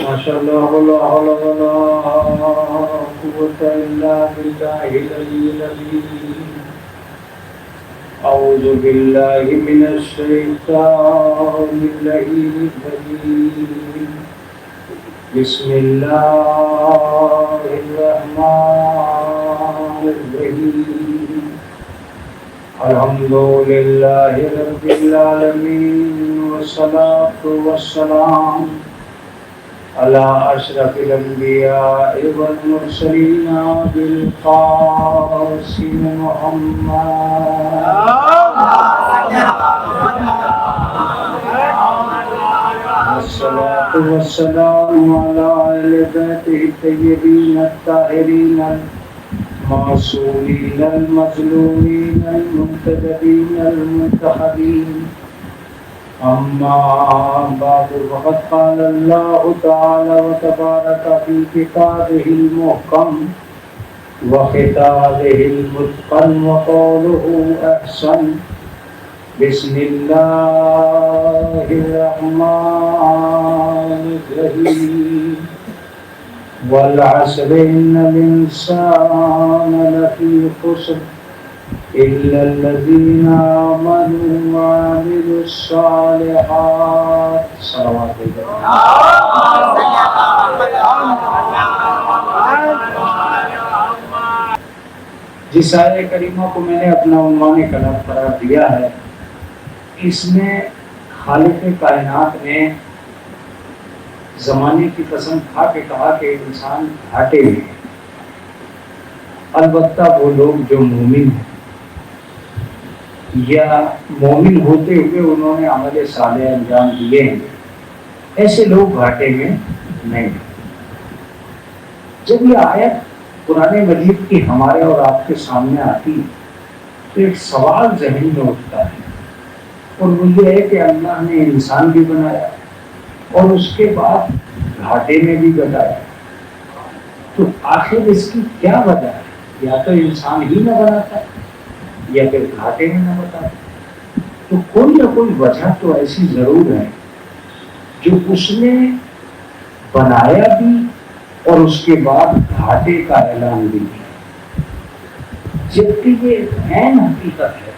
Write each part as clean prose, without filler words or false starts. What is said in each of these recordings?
ماشاءاللہ لا حول ولا قوة إلا بالله العلي العظيم أعوذ بالله من الشيطان اللعين الرجيم بسم الله الرحمن الرحيم الحمد لله رب العالمين والصلاة والسلام على أشرف الأنبياء والمرسلين بالقاسم محمد والصلاة والسلام على أهل بيته الطيبين الطاهرين المعصومين المظلومين المنتجبين المنتخبين أما بعد فقد قال الله تعالى وتبارك في كتابه المحكم وختامه المتقن وقوله أحسن بسم الله الرحمن الرحيم والعصر إن الإنسان لفي خسر إلا الذين آمنوا وعملوا الصالحات صلوات جس آیہ کریمہ کو میں نے اپنا عنوان کلام قرار دیا ہے، اس میں خالق کائنات نے زمانے کی قسم کھا کے کہا کہ انسان گھاٹے میں ہے، البتہ وہ لوگ جو مومن ہیں یا مومن ہوتے ہوئے انہوں نے عمل صالح انجام دیے ہیں، ایسے لوگ گھاٹے میں نہیں ہیں۔ جب یہ آیت قرآن مجید کی ہمارے اور آپ کے سامنے آتی ہے تو ایک سوال ذہن میں اٹھتا ہے، اور وہ یہ ہے کہ اللہ نے انسان بھی بنایا اور اس کے بعد گھاٹے میں بھی بتایا، تو آخر اس کی کیا وجہ ہے؟ یا تو انسان ہی نہ بناتا یا پھر گھاٹے میں نہ بتاتا، تو کوئی نہ کوئی وجہ تو ایسی ضرور ہے جو اس نے بنایا بھی اور اس کے بعد گھاٹے کا اعلان بھی کیا، جبکہ یہ ایک عین حقیقت ہے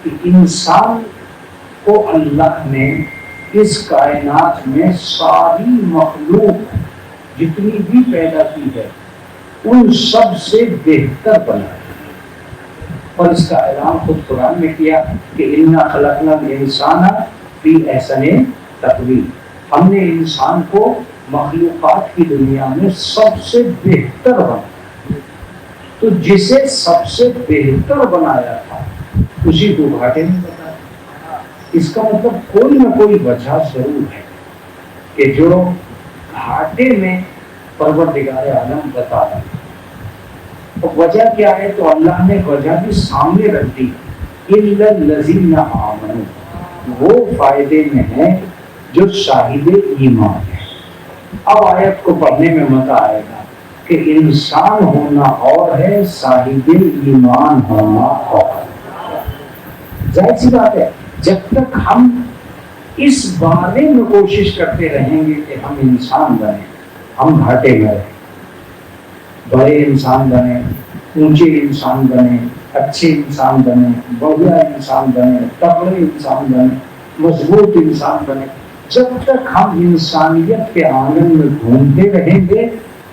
کہ انسان کو اللہ نے اس کائنات میں ساری مخلوق جتنی بھی پیدا کی ہے ان سب سے بہتر بنایا، اور اس کا اعلان خود قرآن میں کیا کہ اِنَّا خَلَقْنَا الْإِنسَانَ فِي أَحْسَنِ تَقْوِيمٍ، ہم نے انسان کو مخلوقات کی دنیا میں سب سے بہتر بنایا، تو جسے سب سے بہتر بنایا تھا اسی کو گھاٹے میں بتایا۔ اس کا مطلب کوئی نہ کوئی وجہ ضرور ہے کہ جو گھاٹے میں پروردگار عالم بتا رہا ہے۔ وجہ کیا ہے؟ تو اللہ نے وجہ بھی سامنے رکھ دی، اِلَّا الَّذِينَ آمَنُوا، وہ فائدے میں ہیں جو صاحب ایمان ہے۔ اب آیت کو پڑھنے میں مزہ آئے گا کہ انسان ہونا اور ہے، صاحب ایمان ہونا اور ہے۔ ظاہر سی بات ہے، جب تک ہم اس بارے میں کوشش کرتے رہیں گے کہ ہم انسان بنیں، ہم گھاٹے میں رہیں، بڑے انسان بنیں، اونچے انسان بنیں، اچھے انسان بنیں، بڑھیا انسان بنیں، تگڑے انسان بنیں، مضبوط انسان بنیں، جب تک ہم انسانیت کے آنگن میں گھومتے رہیں گے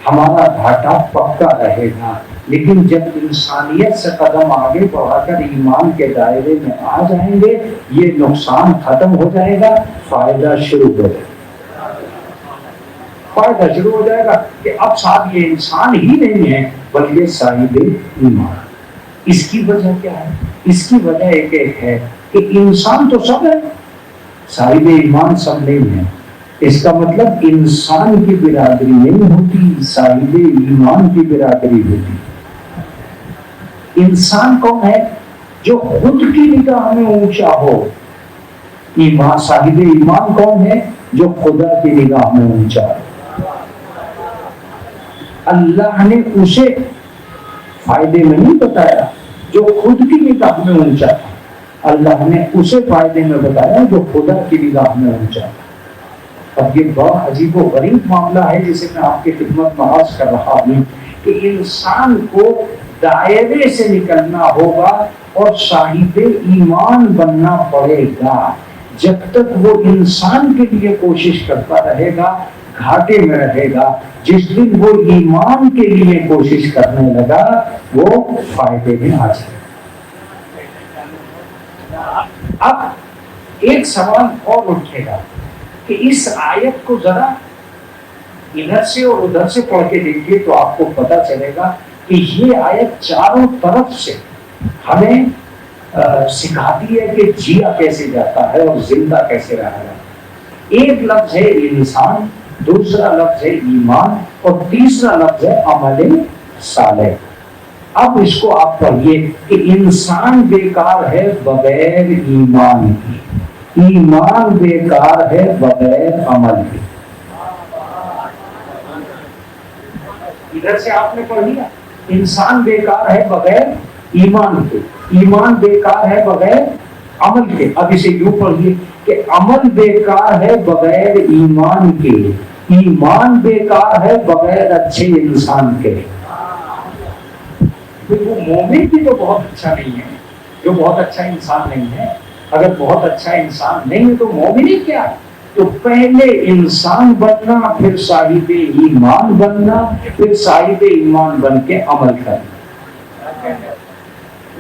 ہمارا گھاٹا پکا رہے گا، لیکن جب انسانیت سے قدم آگے بڑھا کر ایمان کے دائرے میں آ جائیں گے یہ نقصان ختم ہو جائے گا، فائدہ شروع ہو جائے گا۔ فائدہ شروع ہو جائے گا کہ اب صاحب یہ انسان ہی نہیں ہے بلکہ صاحب ایمان۔ اس کی وجہ کیا ہے؟ اس کی وجہ ایک ہے کہ انسان تو سب ہے، صاحب ایمان سب نہیں ہے۔ اس کا مطلب انسان کی برادری نہیں ہوتی، صاحب ایمان کی برادری ہوتی۔ انسان کون ہے؟ جو خود کی نگاہ میں اونچا ہو۔ ایمان، صاحب ایمان کون ہے؟ جو خدا کی نگاہ میں اونچا ہو۔ اللہ نے اسے فائدے میں نہیں بتایا جو خود کی نگاہ میں اونچا تھا، اللہ نے اسے فائدے میں بتایا جو خدا کی نگاہ میں اونچا تھا۔ اب یہ بڑا عجیب و غریب معاملہ ہے جسے میں آپ کی خدمت میں عرض کر رہا ہوں کہ انسان کو دائرے سے نکلنا ہوگا اور صاحب ایمان بننا پڑے گا. جب تک وہ انسان کے لیے کوشش کرتا رہے گا گھاٹے میں رہے گا. جس دن وہ ایمان کے لیے کوشش کرنے لگا وہ فائدے میں آ جائے. اب ایک سوال اور اٹھے گا کہ اس آیت کو ذرا ادھر سے اور ادھر سے پڑھ کے دیکھیے تو آپ کو پتا چلے گا کہ یہ آیت چاروں طرف سے ہمیں سکھاتی ہے کہ جیا کیسے جاتا ہے اور زندہ کیسے رہا ہے. ایک لفظ ہے انسان، دوسرا لفظ ہے ایمان اور تیسرا لفظ ہے عمل صالح. اب اس کو آپ پڑھیے کہ انسان بیکار ہے بغیر ایمان کی، ایمان بیکار ہے بغیر عمل کی. ادھر سے آپ نے پڑھ لیا انسان بیکار ہے بغیر ایمان کے، ایمان بیکار ہے بغیر عمل کے. اب اسے یوں پڑھیے کہ عمل بیکار ہے بغیر ایمان کے، ایمان بیکار ہے بغیر اچھے انسان کے. وہ مومن بھی تو بہت اچھا نہیں ہے، جو بہت اچھا انسان نہیں ہے. اگر بہت اچھا انسان نہیں ہے تو مومن ہی کیا ہے؟ تو پہلے انسان بننا، پھر صاحب ایمان بننا، پھر صاحب ایمان بن کے عمل کرنا.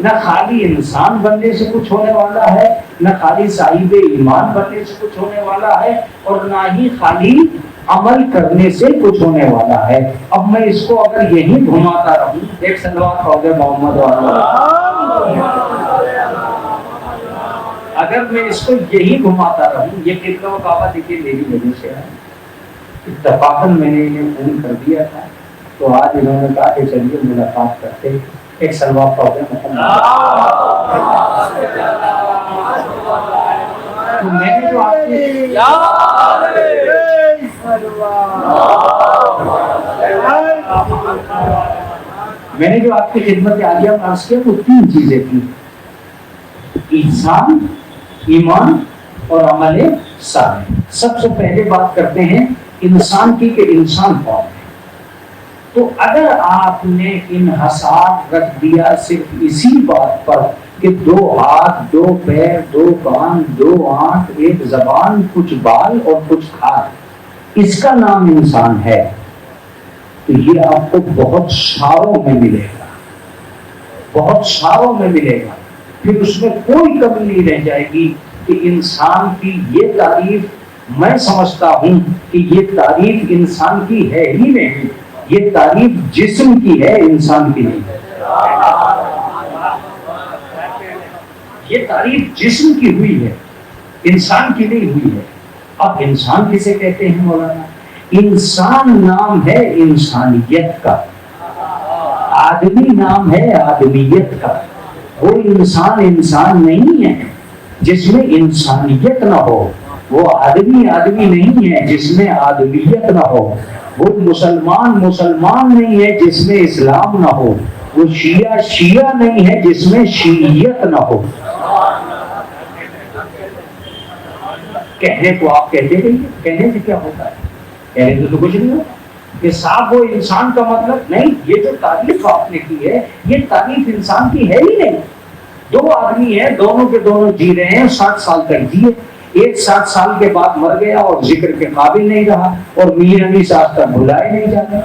نہ خالی انسان بننے سے کچھ ہونے والا ہے، نہ خالی صاحب ایمان بننے سے کچھ ہونے والا ہے، اور نہ ہی خالی عمل کرنے سے کچھ ہونے والا ہے. اب میں اس کو اگر یہی گھماتا رہوں، ایک صلوات پڑھ دے محمد اگر میں اس کو یہی گھماتا رہوں، یہ قبلہ و کعبہ دیکھیے میری وجہ سے ہے. اتفاقاً میں نے انہیں فون کر دیا تھا تو آج انہوں نے کہا کہ چلیے ملاقات کرتے. ایک صلوات پڑھ دے محمد. تو میں نے جو آپ کی میں نے جو آپ کی خدمت عالیہ میں عرض کیا وہ تین چیزیں تھیں: انسان، ایمان اور عمل صالح. سب سے پہلے بات کرتے ہیں انسان کی کہ انسان کون ہے. تو اگر آپ نے انحصار رکھ دیا صرف اسی بات پر کہ 2 ہاتھ، 2 پیر، 2 کان، 2 آنکھ، 1 زبان، کچھ بال اور کچھ ہاتھ، اس کا نام انسان ہے، تو یہ آپ کو بہت ساروں میں ملے گا، بہت ساروں میں ملے گا. پھر اس میں کوئی کمی نہیں رہ جائے گی کہ انسان کی یہ تعریف، میں سمجھتا ہوں کہ یہ تعریف انسان کی ہے ہی نہیں، یہ تعریف جسم کی ہے، انسان کی نہیں. یہ تعریف جسم کی ہوئی ہے، انسان کی نہیں ہوئی ہے. اب انسان کسے کہتے ہیں مولانا؟ انسان نام ہے انسانیت کا، آدمی نام ہے آدمیت کا. وہ انسان انسان نہیں ہے جس میں انسانیت نہ ہو، وہ آدمی آدمی نہیں ہے جس میں آدمیت نہ ہو، وہ مسلمان مسلمان نہیں ہے جس میں اسلام نہ ہو، وہ شیعہ شیعہ نہیں ہے جس میں شیعیت نہ ہو. کہنے کو آپ کہتے رہیے، کہنے سے کیا ہوتا ہے؟ کہنے سے تو کچھ نہیں ہوتا کہ صاحب وہ انسان کا مطلب نہیں. یہ جو تعریف آپ نے کی ہے یہ تعریف انسان کی ہے ہی نہیں. 2 آدمی ہیں، دونوں کے دونوں جی رہے ہیں، 60 سال تک جیے. ایک 60 سال کے بعد مر گیا اور ذکر کے قابل نہیں رہا، اور میر علی صاحب تک بلائے نہیں جاتے.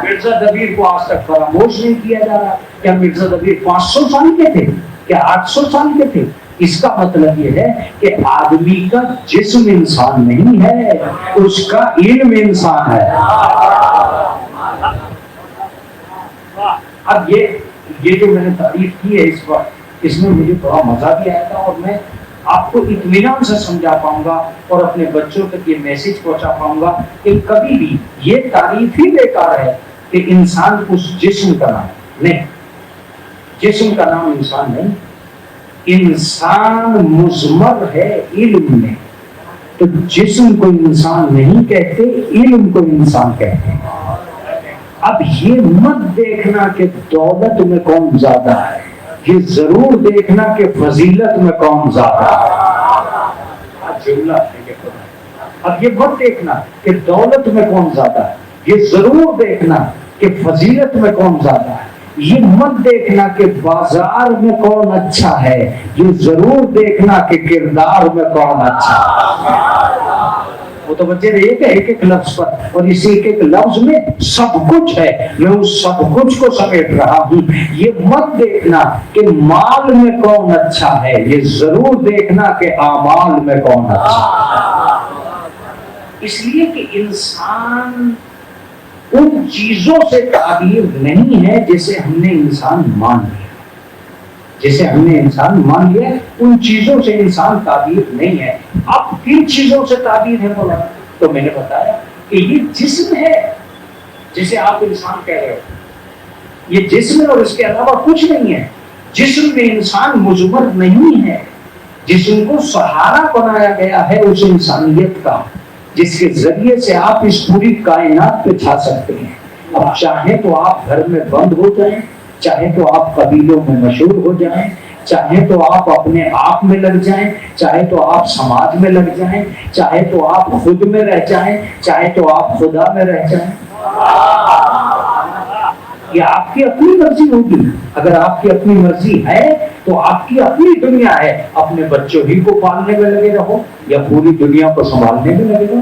مرزا دبیر کو آج تک فراموش نہیں کیا جا رہا. کیا مرزا دبیر 500 سال کے تھے؟ کیا 800 سال کے تھے؟ اس کا مطلب یہ ہے کہ آدمی کا جسم انسان نہیں ہے، اس کا علم انسان ہے. اب یہ جو میں نے تعریف کی ہے اس وقت، اس میں مجھے بڑا مزہ بھی آیا تھا، اور میں آپ کو اطمینان سے سمجھا پاؤں گا اور اپنے بچوں تک یہ میسج پہنچا پاؤں گا کہ کبھی بھی یہ تعریف ہی بیکار ہے کہ انسان اس جسم کا نام نہیں. جسم کا نام انسان نہیں. انسان مضمر ہے علم میں، تو جسم کو انسان نہیں کہتے، علم کو انسان کہتے ہیں. اب یہ مت دیکھنا کہ دولت میں کون زیادہ ہے، یہ ضرور دیکھنا کہ فضیلت میں کون زیادہ ہے. جملہ ہے یہ قرآن۔ اب یہ مت دیکھنا کہ دولت میں کون زیادہ ہے، یہ ضرور دیکھنا کہ فضیلت میں کون زیادہ ہے، یہ مت دیکھنا کہ بازار میں کون اچھا ہے، یہ ضرور دیکھنا کہ کردار میں کون اچھا ہے۔ وہ تو بچے رہے کہ ایک ایک لفظ پر، اور اسی ایک ایک لفظ میں سب کچھ ہے، میں اس سب کچھ کو سمیٹ رہا ہوں۔ یہ مت دیکھنا کہ مال میں کون اچھا ہے، یہ ضرور دیکھنا کہ اعمال میں کون اچھا ہے۔ اس لیے کہ انسان ان چیزوں سے تعبیر نہیں ہے جسے ہم نے انسان مان لیا، جسے ہم نے انسان مان لیا ان چیزوں سے انسان تعبیر نہیں ہے۔ اب کن چیزوں سے تعبیر ہے بولا؟ تو میں نے بتایا کہ یہ جسم ہے جسے آپ انسان کہہ رہے ہو، یہ جسم ہے اور اس کے علاوہ کچھ نہیں ہے۔ جسم میں انسان مجمر نہیں ہے، جسم کو سہارا بنایا گیا ہے اس انسانیت کا جس کے ذریعے سے آپ اس پوری کائنات پہ چھا سکتے ہیں۔ اب چاہے تو آپ گھر میں بند ہو جائیں، چاہے تو آپ قبیلوں میں مشہور ہو جائیں، چاہے تو آپ اپنے آپ میں لگ جائیں، چاہے تو آپ سماج میں لگ جائیں، چاہے تو آپ خود میں رہ جائیں، چاہے تو آپ خدا میں رہ جائیں، یہ آپ کی اپنی مرضی ہوگی۔ اگر آپ کی اپنی مرضی ہے تو آپ کی اپنی دنیا ہے، اپنے بچوں ہی کو پالنے میں لگے رہو یا پوری دنیا کو سنبھالنے میں لگے رہو،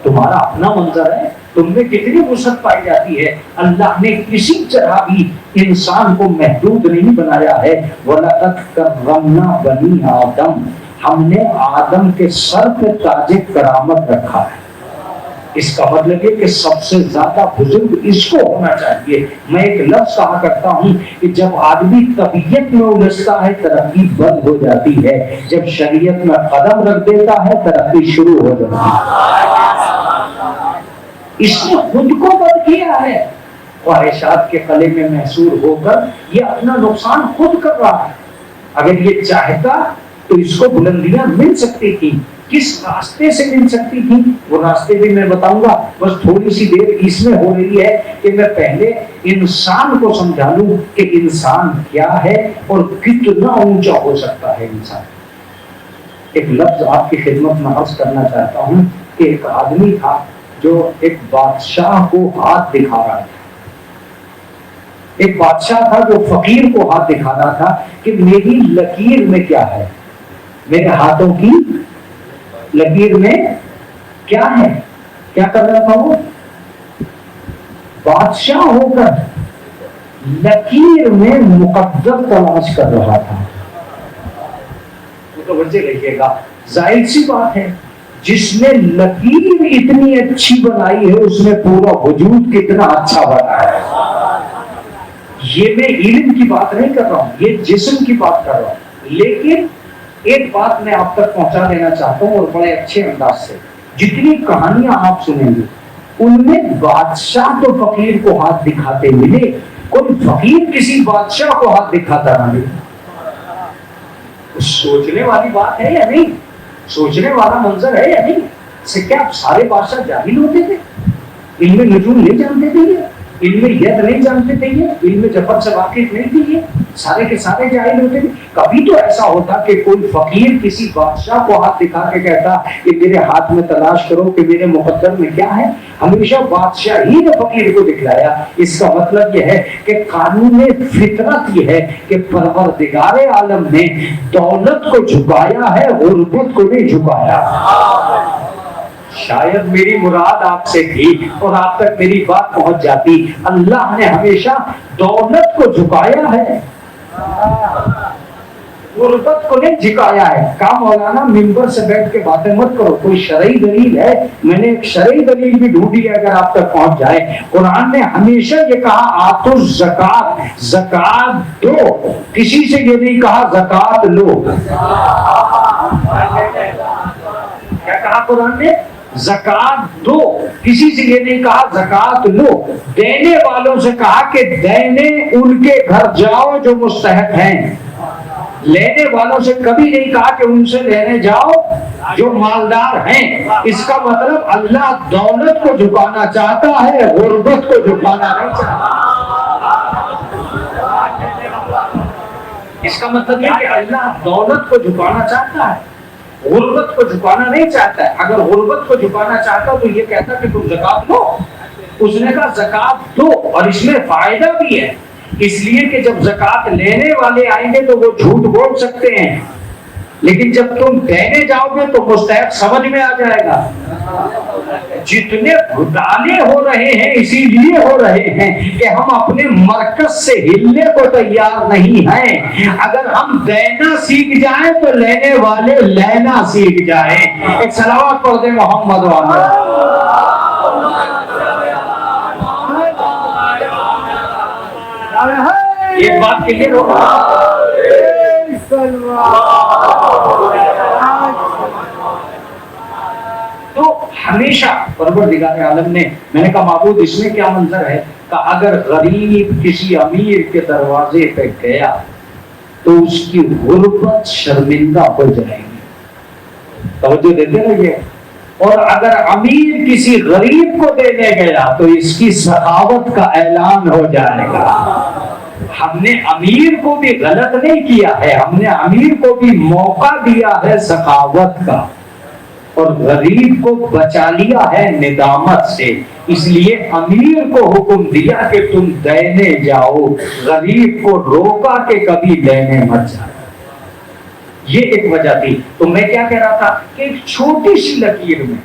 تمہارا اپنا منظر ہے، تم میں کتنی وسعت پائی جاتی ہے۔ اللہ نے کسی طرح بھی انسان کو محدود نہیں بنایا ہے۔ وَلَقَدْ كَرَّمْنَا بَنِي آدم، ہم نے آدم کے سر پہ تاج کرامت رکھا ہے۔ اس کا مطلب یہ کہ سب سے زیادہ بزرگ اس کو ہونا چاہیے۔ میں ایک لفظ کہا کرتا ہوں کہ جب آدمی طبیعت میں الجھتا ہے ترقی بند ہو جاتی ہے، جب شریعت میں قدم رکھ دیتا ہے ترقی شروع ہو جاتی ہے۔ اس نے خود کو بند کیا ہے، خواہشات کے قلعے میں محصور ہو کر یہ اپنا نقصان خود کر رہا ہے۔ اگر یہ چاہتا تو اس کو بلندیاں مل سکتی تھی، کس راستے سے مل سکتی تھی وہ راستے بھی میں بتاؤں گا، بس تھوڑی سی دیر اس میں ہو رہی ہے کہ میں پہلے انسان کو سمجھا لوں کہ انسان کیا ہے اور کتنا اونچا ہو سکتا ہے انسان۔ ایک لفظ آپ کی خدمت میں عرض کرنا چاہتا ہوں کہ ایک آدمی تھا جو ایک بادشاہ کو ہاتھ دکھا رہا تھا، ایک بادشاہ تھا جو فقیر کو ہاتھ دکھا رہا تھا کہ میری لکیر میں کیا ہے، میرے ہاتھوں کی لکیر میں کیا ہے، کیا کر رہا تھا وہ؟ بادشاہ ہو کر لکیر میں مقدر تلاش کر رہا تھا۔ متوجہ رہیے گا، ظاہر سی بات ہے جس نے لکیر اتنی اچھی بنائی ہے اس نے پورا وجود کتنا اچھا بنایا ہے۔ یہ میں علم کی بات نہیں کر رہا ہوں، یہ جسم کی بات کر رہا ہوں، لیکن ایک بات میں آپ تک پہنچا دینا چاہتا ہوں اور بڑے اچھے انداز سے۔ جتنی کہانیاں آپ سنیں گے ان میں بادشاہ تو فقیر کو ہاتھ دکھاتے ملے، کوئی فقیر کسی بادشاہ کو ہاتھ دکھاتا نہ ملے۔ سوچنے والی بات ہے یا نہیں؟ سوچنے والا منظر ہے یا نہیں؟ سے کیا سارے بادشاہ جاہل ہوتے تھے؟ علم نجوم نہیں جانتے تھے یہ؟ علم ید نہیں جانتے تھے یہ؟ علم جبر سے واقف نہیں تھے یہ؟ سارے کے سارے جاہل ہوتے تھے؟ کبھی تو ایسا ہوتا کہ کوئی فقیر کسی بادشاہ کو ہاتھ دکھا کے کہتا کہ میرے ہاتھ میں تلاش کرو کہ میرے مقدر میں کیا ہے؟ ہمیشہ بادشاہ ہی نے فقیر کو دکھلایا۔ اس کا مطلب یہ ہے کہ قانون فطرت یہ ہے کہ پروردگار عالم نے دولت کو جھکایا ہے، غربت کو نہیں جھکایا۔ شاید میری مراد آپ سے تھی اور آپ تک میری بات پہنچ جاتی۔ اللہ نے ہمیشہ دولت کو جھکایا ہے، غربت کو نہیں جھکایا ہے۔ کہا مولانا ممبر سے بیٹھ کے باتیں مت کرو، کوئی شرعی دلیل ہے؟ میں نے ایک شرعی دلیل بھی ڈھونڈی ہے اگر آپ تک پہنچ جائے۔ قرآن نے ہمیشہ یہ کہا آتو الزکات، زکات دو، کسی سے یہ نہیں کہا زکات لو۔ کیا کہا قرآن نے؟ زکات دو، کسی سے یہ نہیں کہا زکات لو۔ دینے والوں سے کہا کہ دینے ان کے گھر جاؤ جو مستحق ہیں، لینے والوں سے کبھی نہیں کہا کہ ان سے لینے جاؤ جو مالدار ہیں۔ اس کا مطلب اللہ دولت کو جھکانا چاہتا ہے، غربت کو جھکانا نہیں چاہتا۔ اس کا مطلب یہ کہ اللہ دولت کو جھکانا چاہتا ہے، غربت کو جھکانا نہیں چاہتا ہے. اگر غربت کو جھکانا چاہتا تو یہ کہتا کہ تم زکات دو. اس نے کہا زکات دو, اور اس میں فائدہ بھی ہے, اس لیے کہ جب زکات لینے والے آئیں گے تو وہ جھوٹ بول سکتے ہیں, لیکن جب تم دینے جاؤ گے تو مستحق سمجھ میں آ جائے گا. جتنے گھوٹالے ہو رہے ہیں اسی لیے ہو رہے ہیں کہ ہم اپنے مرکز سے ہلنے کو تیار نہیں ہیں. اگر ہم دینا سیکھ جائیں تو لینے والے لینا سیکھ جائیں. ایک صلوات پڑھ دیں محمد والا. یہ بات کلیئر ہوگا. تو ہمیشہ پروردگار عالم نے, میں نے کہا معبود اس میں کیا منظر ہے, کہ اگر غریب کسی امیر کے دروازے پہ گیا تو اس کی غربت شرمندہ ہو جائے گی. توجہ دیتے رہیے. اور اگر امیر کسی غریب کو دینے گیا تو اس کی سخاوت کا اعلان ہو جائے گا. ہم نے امیر کو بھی غلط نہیں کیا ہے, ہم نے امیر کو بھی موقع دیا ہے سخاوت کا, اور غریب کو بچا لیا ہے ندامت سے. اس لیے امیر کو حکم دیا کہ تم دینے جاؤ, غریب کو روکا کہ کبھی دینے مت جاؤ. یہ ایک وجہ تھی. تو میں کیا کہہ رہا تھا کہ ایک چھوٹی سی لکیر میں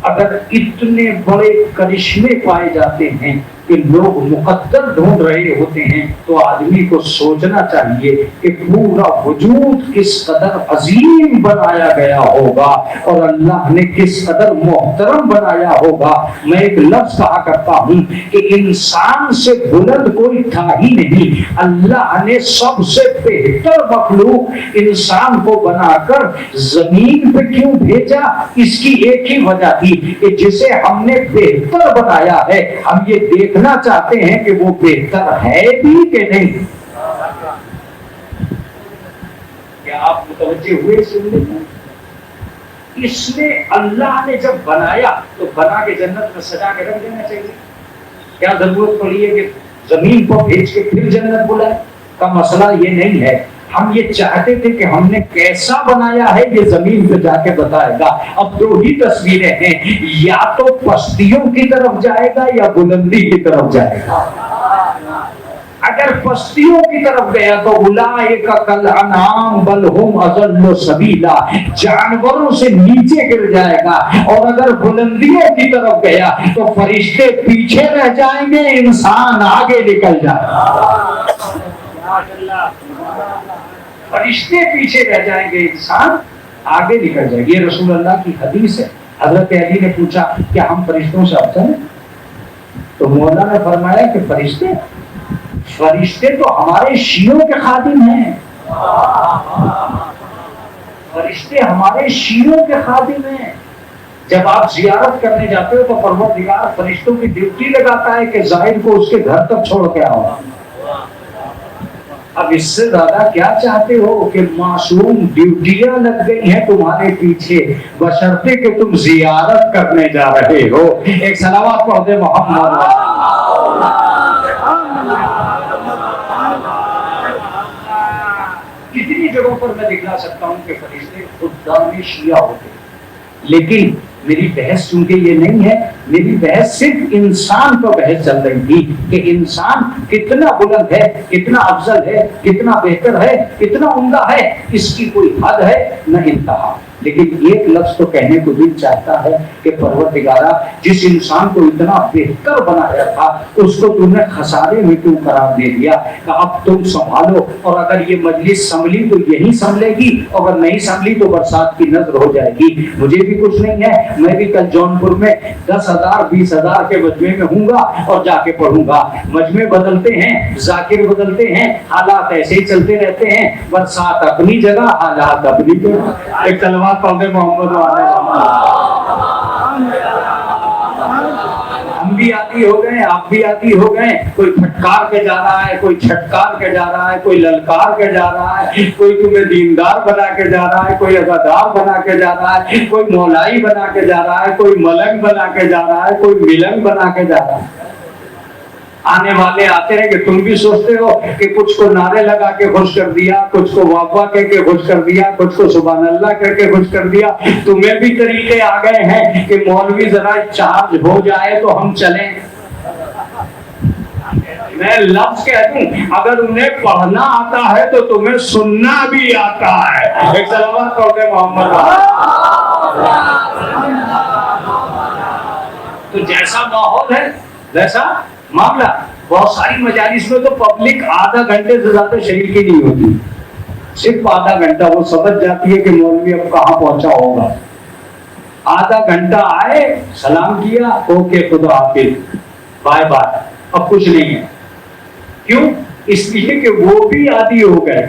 اگر اتنے بڑے کرشمے پائے جاتے ہیں کہ لوگ مقدر ڈھونڈ رہے ہوتے ہیں, تو آدمی کو سوچنا چاہیے کہ پورا وجود کس قدر عظیم بنایا گیا ہوگا اور اللہ نے کس قدر محترم بنایا ہوگا. میں ایک لفظ کہا کرتا ہوں کہ انسان سے بلند کوئی تھا ہی نہیں. اللہ نے سب سے بہتر مخلوق انسان کو بنا کر زمین پہ کیوں بھیجا, اس کی ایک ہی وجہ تھی کہ جسے ہم نے بہتر بنایا ہے ہم یہ دیکھنا چاہتے ہیں کہ وہ بہتر ہے بھی کہ نہیں. کیا آپ متوجہ ہوئے سننے میں؟ اس نے اللہ نے جب بنایا تو بنا کے جنت میں سجا کے رکھ دینا چاہیے. کیا ضرورت پڑی ہے کہ زمین کو بھیج کے پھر جنت بلائے؟ کا مسئلہ یہ نہیں ہے. ہم یہ چاہتے تھے کہ ہم نے کیسا بنایا ہے یہ زمین پہ جا کے بتائے گا. اب دو ہی تصویریں ہیں, یا تو پستیوں کی طرف جائے گا یا بلندی کی طرف جائے گا. اگر پستیوں کی طرف گیا تو اولئک کالانعام بل هم اضل سبیلا, جانوروں سے نیچے گر جائے گا. اور اگر بلندیوں کی طرف گیا تو فرشتے پیچھے رہ جائیں گے, انسان آگے نکل جائے گا. فرشتے پیچھے رہ جائیں گے, انسان آگے نکل جائے گا. یہ رسول اللہ کی حدیث ہے. حضرت علی نے پوچھا کیا ہم فرشتوں سے افضل ہیں؟ تو مولا نے فرمایا کہ فرشتے تو ہمارے شیعوں کے خادم ہیں. فرشتے ہمارے شیعوں کے خادم ہیں. جب آپ زیارت کرنے جاتے ہو تو پروردگار فرشتوں کی ڈیوٹی لگاتا ہے کہ زائر کو اس کے گھر تک چھوڑ کے آؤ. اب اس سے زیادہ کیا چاہتے ہو کہ معصوم ڈیوٹیاں لگ گئی ہیں تمہارے پیچھے بشرطے کہ تم زیارت کرنے جا رہے ہو. ایک صلوات پڑھ دے محمد. کتنی جگہوں پر میں دکھا سکتا ہوں کہ فرشتے خدام شیعہ ہوتے ہیں, لیکن میری بحث چونکہ یہ نہیں ہے, میری بحث صرف انسان پر بحث چل رہی تھی کہ انسان کتنا بلند ہے, کتنا افضل ہے, کتنا بہتر ہے, کتنا عمدہ ہے. اس کی کوئی حد ہے نہ انتہا. لیکن ایک لفظ تو کہنے کو دل چاہتا ہے کہ پروردگارا جس انسان کو اتنا بہتر بنایا تھا اس کو تم نے خسارے میں کیوں قرار دے دیا کہ اب تم سنبھالو, اور اگر یہ مجلس سنبھلی تو یہی سنبھلے گی, اگر نہیں سنبھلی تو برسات کی نظر ہو جائے گی. مجھے بھی کچھ نہیں ہے, میں بھی کل جونپور میں 10,000 20,000 کے مجمع میں ہوں گا اور جا کے پڑھوں گا. مجمع بدلتے ہیں, ذاکر بدلتے ہیں, حالات ایسے ہی چلتے رہتے ہیں. برسات اپنی جگہ, حالات اپنی جگہ. ایک کلمہ پڑھ محمد. ہم بھی عادی ہو گئے, آپ بھی عادی ہو گئے. کوئی پھٹکار کے جا رہا ہے, کوئی چھٹکار کے جا رہا ہے, کوئی للکار کے جا رہا ہے, کوئی تمہیں دیندار بنا کے جا رہا ہے, کوئی عزادار بنا کے جا رہا ہے, کوئی مولائی بنا کے جا رہا ہے, کوئی ملنگ بنا کے جا رہا ہے, کوئی ملنگ بنا کے جا رہا ہے. آنے والے آتے ہیں کہ تم بھی سوچتے ہو کہ کچھ کو نعرے لگا کے خوش کر دیا، کچھ کو واہ واہ کہہ کے خوش کر دیا، کچھ کو سبحان اللہ کر کے خوش کر دیا. تمہیں بھی طریقے آ گئے ہیں کہ مولوی ذرا چارج ہو جائے تو ہم چلیں. میں لفظ کہہ دوں، اگر انہیں پڑھنا آتا ہے تو تمہیں سننا بھی آتا ہے. ایک سلامت پڑھتے محمد. تو جیسا ماحول ہے ویسا معاملہ. بہت ساری مجالس میں تو پبلک آدھا گھنٹے سے زیادہ شریک ہی نہیں ہوتی، صرف آدھا گھنٹہ. وہ سمجھ جاتی ہے کہ مولوی اب کہاں پہنچا ہوگا. آدھا گھنٹہ آئے، سلام کیا، اوکے خدا حافظ، بائے بائے، اب کچھ نہیں ہے. کیوں؟ اس لیے کہ وہ بھی عادی ہو گئے.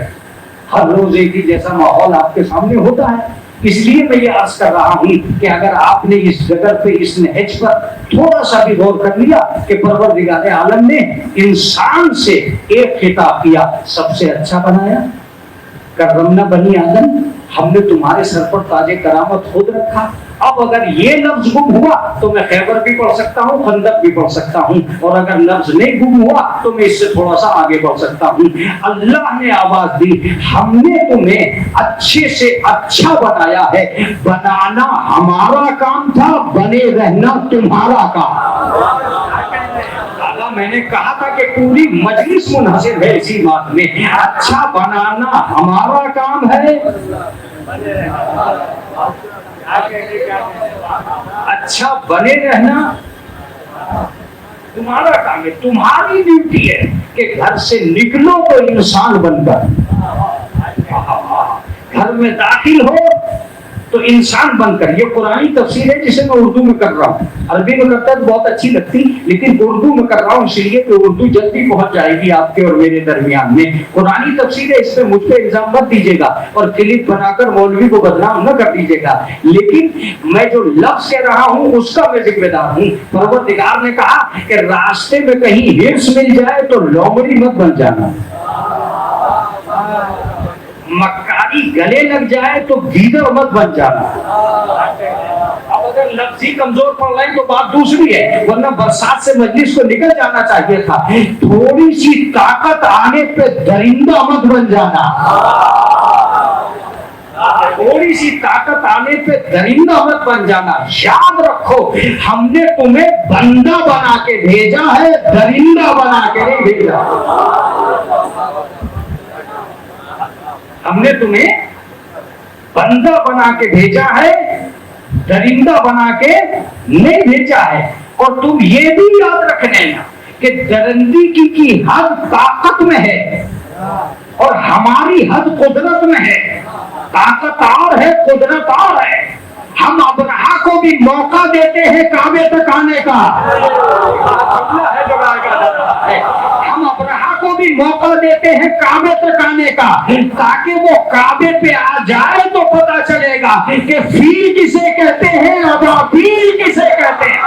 ہر روز ایک ہی جیسا ماحول آپ کے سامنے ہوتا ہے. اس لیے میں یہ عرض کر رہا ہوں کہ اگر آپ نے اس جگہ پہ، اس نہج پر تھوڑا سا بھی غور کر لیا کہ پروردگار عالم نے انسان سے ایک خطاب کیا، سب سے اچھا بنایا، کرمنا بنی آدم، ہم نے تمہارے سر پر تاج کرامت خود رکھا. اب اگر یہ لفظ گم ہوا تو میں خیبر بھی پڑھ سکتا ہوں، خندق بھی پڑھ سکتا ہوں، اور اگر لفظ نہیں گم ہوا تو میں اس سے تھوڑا سا آگے بڑھ سکتا ہوں. اللہ نے آواز دی، ہم نے تمہیں اچھے سے اچھا بنایا ہے. بنانا ہمارا کام تھا، بنے رہنا تمہارا کام. میں نے کہا تھا کہ پوری مجلس منحصر ہے اسی بات میں. اچھا بنانا ہمارا کام ہے، اچھا بنے رہنا تمہارا کام ہے. تمہاری ڈیوٹی ہے کہ گھر سے نکلو تو انسان بن کر، گھر میں داخل ہو تو انسان بن کر. یہ قرآنی تفسیر ہے جسے میں اردو میں کر رہا ہوں. عربی میں کرتا تو بہت اچھی لگتی، لیکن اردو میں کر رہا ہوں اس لیے کہ اردو جلدی پہنچ جائے گی آپ کے اور میرے درمیان میں. قرآنی تفسیر ہے، اس پہ مجھ پہ الزام مت دیجیے گا اور کلپ بنا کر مولوی کو بدنام نہ کر دیجیے گا. لیکن میں جو لفظ کہہ رہا ہوں اس کا میں ذمہ دار ہوں. پروردگار نے کہا کہ راستے میں کہیں ہرس مل جائے تو لومڑی مت بن جانا، مکاری گلے لگ جائے تو گیدڑ مت بن جانا. اب اگر لفظی کمزور پڑ رہے ہیں تو بات دوسری ہے، ورنہ برسات سے مجلس کو نکل جانا چاہیے تھا. تھوڑی سی طاقت آنے پہ درندہ مت بن جانا، تھوڑی سی طاقت آنے پہ درندہ مت بن جانا. یاد رکھو، ہم نے تمہیں بندہ بنا کے بھیجا ہے، درندہ بنا کے نہیں بھیجا. ہم نے تمہیں بندہ بنا کے بھیجا ہے، درندہ بنا کے نہیں بھیجا ہے. اور تم یہ بھی یاد رکھنے کہ درندی کی حد طاقت میں ہے اور ہماری حد قدرت میں ہے. طاقت اور ہے، قدرت اور ہے. ہم ابرہا کو بھی موقع دیتے ہیں کعبے تک آنے کا. ہم ابرہا کو بھی موقع دیتے ہیں کعبے تک آنے کا، تاکہ وہ کعبے پہ آ جائے تو پتا چلے گا کہ فیل کسے کہتے ہیں، ابابیل کسے کہتے ہیں.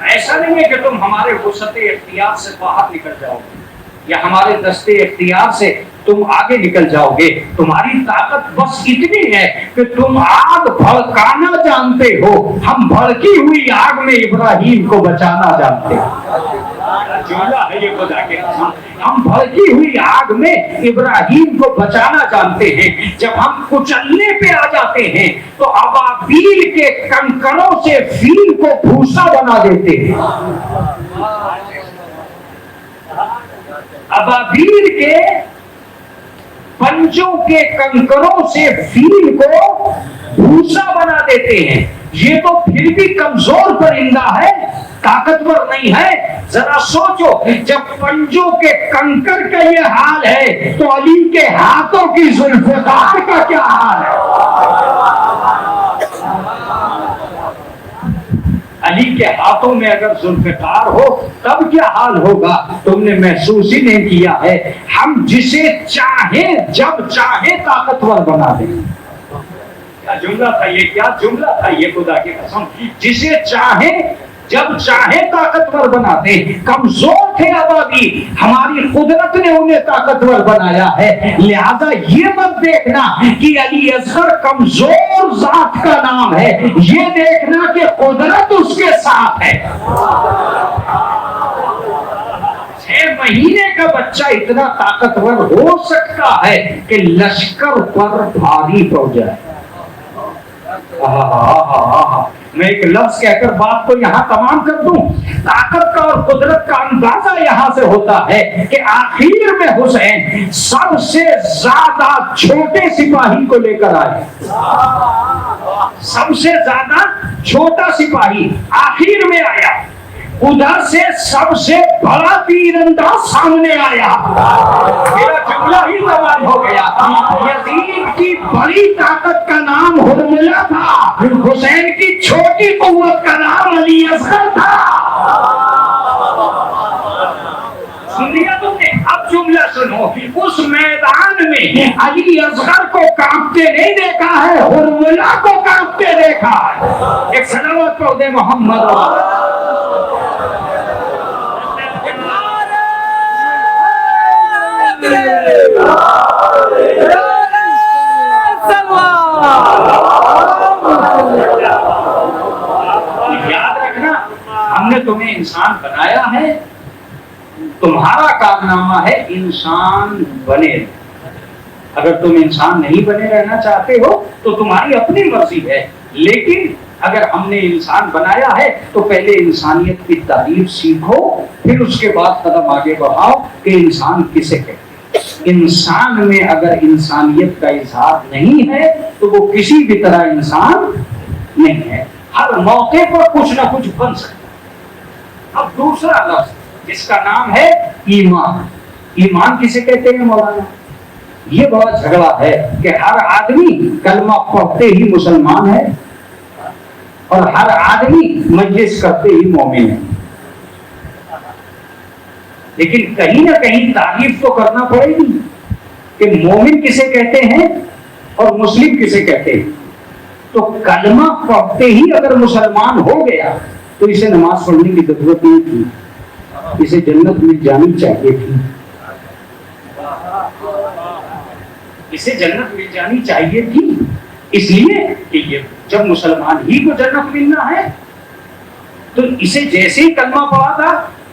ایسا نہیں ہے کہ تم ہمارے وسعت اختیار سے باہر نکل جاؤ گے یا ہمارے دستے اختیار سے تم آگے نکل جاؤ گے. تمہاری طاقت بس اتنی ہے کہ تم آگ بھڑکانا جانتے ہو. ہم بھڑکی ہوئی آگ میں ابراہیم کو بچانا جانتے ہیں. جملہ ہے یہ خدا کے قسم. ہم بھڑکی ہوئی آگ میں ابراہیم کو بچانا جانتے ہیں. جب ہم کچلنے پہ آ جاتے ہیں تو ابابیل کے کنکروں سے فیل کو بھوسا بنا دیتے ہیں. ابابیل کے پنجوں کے کنکروں سے فیل کو بھوسا بنا دیتے ہیں. یہ تو پھر بھی کمزور پرندہ ہے، طاقتور نہیں ہے. ذرا سوچو، جب پنجوں کے کنکر کا یہ حال ہے تو علی کے ہاتھوں کی ذوالفقار کا کیا حال ہے؟ علی کے ہاتھوں میں اگر ذوالفقار ہو تب کیا حال ہوگا؟ تم نے محسوس ہی نہیں کیا ہے. ہم جسے چاہیں جب چاہیں طاقتور بنا دیں. کیا جملہ تھا یہ، کیا جملہ تھا یہ خدا کی قسم. جسے چاہیں جب چاہے طاقتور بناتے، کمزور تھے ابابی، ہماری قدرت نے انہیں طاقتور بنایا ہے۔ لہذا یہ مت دیکھنا کہ علی اصغر کمزور ذات کا نام ہے، یہ دیکھنا کہ قدرت اس کے ساتھ ہے۔ 6 مہینے کا بچہ اتنا طاقتور ہو سکتا ہے کہ لشکر پر بھاری پڑ جائے۔ میں ایک لفظ کہہ کر بات کو یہاں تمام کر دوں۔ طاقت کا اور قدرت کا اندازہ یہاں سے ہوتا ہے کہ آخر میں حسین سب سے زیادہ چھوٹے سپاہی کو لے کر آئے، سب سے زیادہ چھوٹا سپاہی آخر میں آیا، ادھر سے سب سے بڑا تیر انداز سامنے آیا۔ میرا جملہ ہی تمام ہو گیا۔ یزید کی بڑی طاقت کا نام ہرملہ تھا، حسین کی چھوٹی قوت کا نام علی اصغر تھا۔ سن لیا تم نے؟ اب جملہ سنو، اس میدان میں علی اصغر کو کانپتے نہیں دیکھا ہے، ہرملہ کو کانپتے دیکھا ہے۔ ایک صلوات پڑھ دے محمد۔ یاد رکھنا، ہم نے تمہیں انسان بنایا ہے، تمہارا کارنامہ ہے انسان بنے۔ اگر تم انسان نہیں بنے رہنا چاہتے ہو تو تمہاری اپنی مرضی ہے، لیکن اگر ہم نے انسان بنایا ہے تو پہلے انسانیت کی تعریف سیکھو، پھر اس کے بعد قدم آگے بڑھاؤ کہ انسان کسے کہتے ہیں۔ انسان میں اگر انسانیت کا اظہار نہیں ہے تو وہ کسی بھی طرح انسان نہیں ہے، ہر موقع پر کچھ نہ کچھ بن سکتا ہے۔ اب دوسرا لفظ جس کا نام ہے ایمان۔ ایمان کسے کہتے ہیں مولانا؟ یہ بڑا جھگڑا ہے کہ ہر آدمی کلمہ پڑھتے ہی مسلمان ہے اور ہر آدمی مجلس کرتے ہی مومن ہے، لیکن کہیں نہ کہیں تعریف تو کرنا پڑے گی کہ مومن کسے کہتے ہیں اور مسلم کسے کہتے ہیں۔ تو کلمہ پڑھتے ہی اگر مسلمان ہو گیا تو اسے نماز پڑھنے کی ضرورت نہیں تھی، اسے جنت مل جانی چاہیے تھی، اسے جنت مل جانی چاہیے تھی، اس لیے کہ یہ جب مسلمان ہی کو جنت ملنا ہے تو اسے جیسے ہی کلمہ پڑھا تھا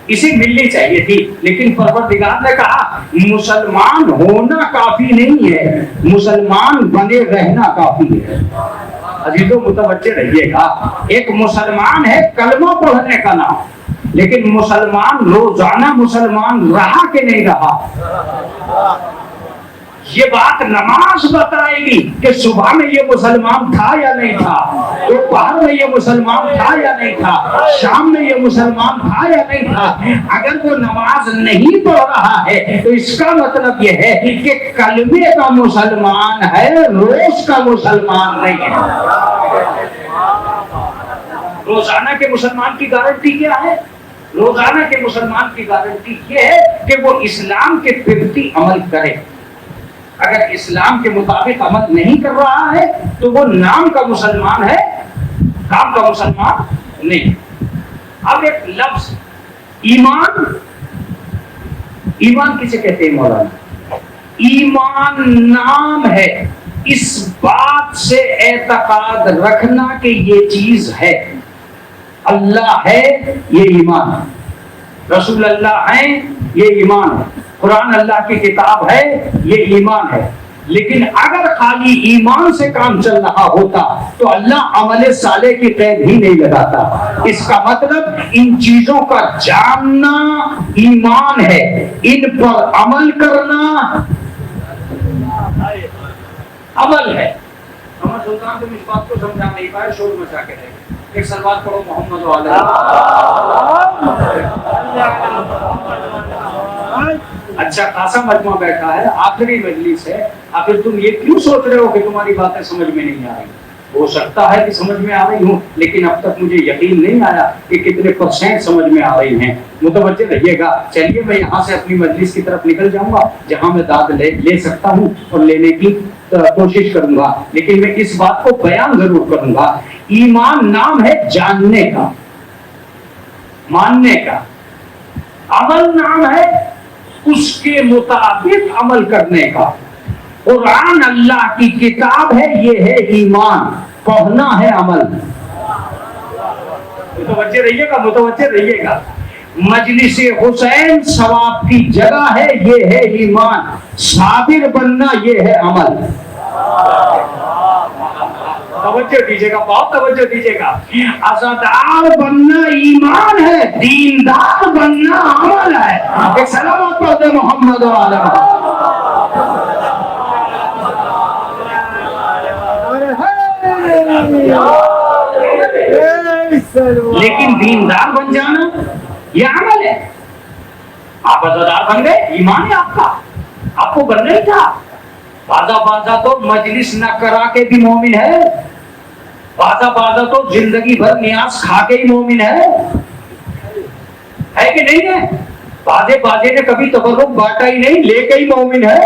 اسے ملنی چاہیے تھی، لیکن پروردگار نے کہا مسلمان ہونا کافی نہیں ہے، مسلمان بنے رہنا کافی ہے۔ عزیزوں متوجہ رہیے گا، ایک مسلمان ہے کلمہ پڑھنے کا نام، لیکن مسلمان روزانہ مسلمان رہا کہ نہیں رہا، یہ بات نماز بتائے گی کہ صبح میں یہ مسلمان تھا یا نہیں تھا، دوپہر میں یہ مسلمان تھا یا نہیں تھا، شام میں یہ مسلمان تھا یا نہیں تھا۔ اگر وہ نماز نہیں پڑھ رہا ہے تو اس کا مطلب یہ ہے کہ کلمے کا مسلمان ہے، روز کا مسلمان نہیں ہے۔ روزانہ کے مسلمان کی گارنٹی کیا ہے؟ روزانہ کے مسلمان کی گارنٹی یہ ہے کہ وہ اسلام کے پرتی عمل کرے۔ اگر اسلام کے مطابق عمل نہیں کر رہا ہے تو وہ نام کا مسلمان ہے، کام کا مسلمان نہیں۔ اب ایک لفظ ایمان، ایمان کسے کہتے ہیں مولانا؟ ایمان نام ہے اس بات سے اعتقاد رکھنا کہ یہ چیز ہے، اللہ ہے یہ ایمان ہے، رسول اللہ ہیں یہ ایمان ہے، قرآن اللہ کی کتاب ہے یہ ایمان ہے۔ لیکن اگر خالی ایمان سے کام چل رہا ہوتا تو اللہ عمل صالح کی قید ہی نہیں لگاتا۔ اس کا مطلب ان چیزوں کا جاننا ایمان ہے، ان پر عمل کرنا عمل ہے۔ محمد سلطان تم اس بات کو سمجھا نہیں پائے، شور مچا کے رہے۔ ایک سلوات پڑھو محمد والا۔ اچھا خاصا مجمع بیٹھا ہے، آخری مجلس ہے، آخر تم یہ کیوں سوچ رہے ہو کہ تمہاری باتیں سمجھ میں نہیں آ رہی؟ ہو سکتا ہے کہ سمجھ میں آ رہی ہوں، لیکن اب تک مجھے یقین نہیں آیا کہ کتنے % سمجھ میں آ رہی ہیں۔ متوجہ رہیے گا۔ چلیے میں یہاں سے اپنی مجلس کی طرف نکل جاؤں گا جہاں میں داد لے سکتا ہوں اور لینے کی کوشش کروں گا، لیکن میں اس بات کو بیان ضرور کروں گا۔ ایمان نام ہے جاننے کا، ماننے کا، عمل نام ہے اس کے مطابق عمل کرنے کا۔ قرآن اللہ کی کتاب ہے، یہ ہے ایمان، پڑھنا ہے عمل۔ متوجہ رہیے گا، متوجہ رہیے گا۔ مجلس حسین ثواب کی جگہ ہے، یہ ہے ایمان، صابر بننا یہ ہے عمل۔ توجہ دیجیے گا، بہت توجہ دیجیے گا۔ عزادار بننا ایمان ہے، دیندار بننا عمل ہے۔ ایک سلام پڑھتے محمد علیہ۔ لیکن دیندار بن جانا یہ عمل ہے۔ آپ عزادار بن گئے، ایمان ہے آپ کا، آپ کو بننا ہی تھا۔ بازا تو مجلس نہ کرا کے بھی مومن ہے، بازا تو زندگی بھر نیاز کھا کے ہی مومن ہے کہ نہیں ہے؟ بازے نے کبھی تبرک بانٹا ہی نہیں، لے کے ہی مومن ہے۔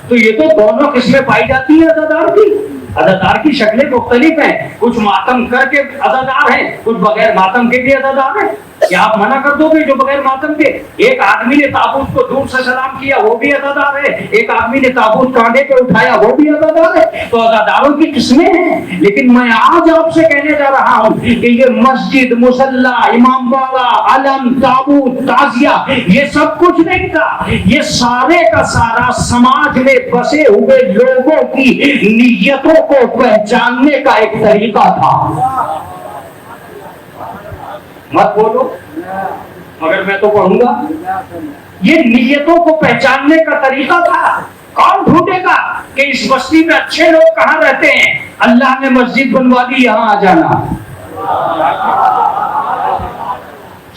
تو یہ تو دونوں قسمیں پائی جاتی ہیں عزادار کی۔ عزادار کی شکلیں مختلف ہیں، کچھ ماتم کر کے عزادار ہیں، کچھ بغیر ماتم کے بھی عزادار ہیں۔ کیا آپ منع کر دو گے جو بغیر ماتم کے؟ ایک آدمی نے تابوت کو دور سے سلام کیا، وہ بھی عزادار ہے۔ ایک آدمی نے تابوت کاندھے پہ اٹھایا، وہ بھی عزادار ہے۔ تو عزاداروں کی قسمیں ہیں۔ لیکن میں آج آپ سے کہنے جا رہا ہوں کہ یہ مسجد، مصلی، امام باڑہ، علم، تابوت، تعزیہ، یہ سب کچھ نہیں تھا۔ یہ سارے کا سارا سماج میں بسے ہوئے لوگوں کی نیتوں کو پہچاننے کا ایک طریقہ تھا۔ مت بولو مگر میں تو پڑھوں گا۔ یہ نیتوں کو پہچاننے کا طریقہ تھا۔ کون ڈھونڈے گا کہ اس بستی میں اچھے لوگ کہاں رہتے ہیں؟ اللہ نے مسجد بنوا دی، یہاں آ جانا،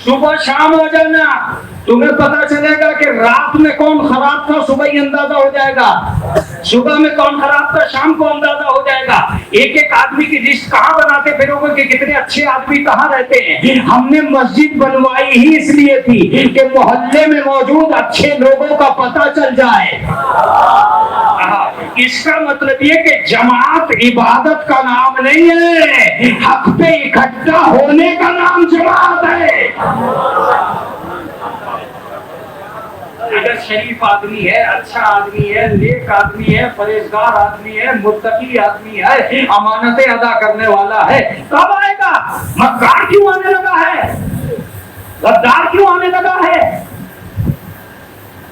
صبح شام آ جانا۔ تمہیں پتا چلے گا کہ رات میں کون خراب تھا، صبح ہی اندازہ ہو جائے گا۔ صبح میں کون خراب تھا، شام کو اندازہ ہو جائے گا۔ ایک ایک آدمی کی لسٹ کہاں بناتے پھرو گے کہ کتنے اچھے آدمی کہاں رہتے ہیں؟ ہم نے مسجد بنوائی ہی اس لیے تھی کہ محلے میں موجود اچھے لوگوں کا پتہ چل جائے۔ اس کا مطلب یہ کہ جماعت عبادت کا نام نہیں ہے، حق پہ اکٹھا ہونے کا نام جماعت ہے۔ اگر شریف آدمی ہے، اچھا آدمی ہے، نیک آدمی ہے، پرہیزگار آدمی ہے، متقی آدمی ہے، امانتیں ادا کرنے والا ہے، کب آئے گا؟ مکار کیوں آنے لگا ہے؟ غدار کیوں آنے لگا ہے؟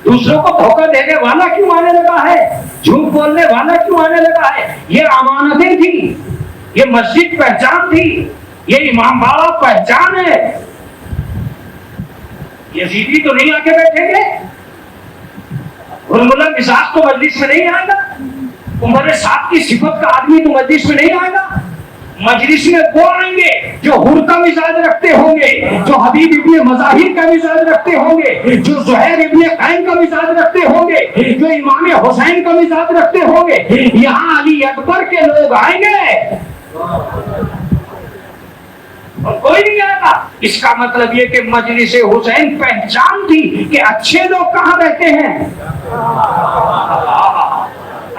دوسروں کو دھوکہ دینے والا کیوں آنے لگا ہے؟ جھوٹ بولنے والا کیوں آنے لگا ہے؟ یہ امانتیں تھی، یہ مسجد پہچان تھی، یہ امام باڑہ پہچان ہے۔ یزیدی تو نہیں آ کے بیٹھیں گے، غلام مزاج تو مجلس میں نہیں آئے گا، عمر صاحب کی صفت کا آدمی تو مجلس میں نہیں آئے گا۔ مجلس میں وہ آئیں گے جو حر کا مزاج رکھتے ہوں گے، جو حبیب ابن مظاہر کا مزاج رکھتے ہوں گے، جو زہیر ابن قین کا مزاج رکھتے ہوں گے، جو امام حسین کا مزاج رکھتے ہوں گے۔ یہاں علی اکبر کے لوگ آئیں گے اور کوئی نہیں آئے گا۔ اس کا مطلب یہ کہ مجلس حسین پہچان تھی کہ اچھے لوگ کہاں رہتے ہیں،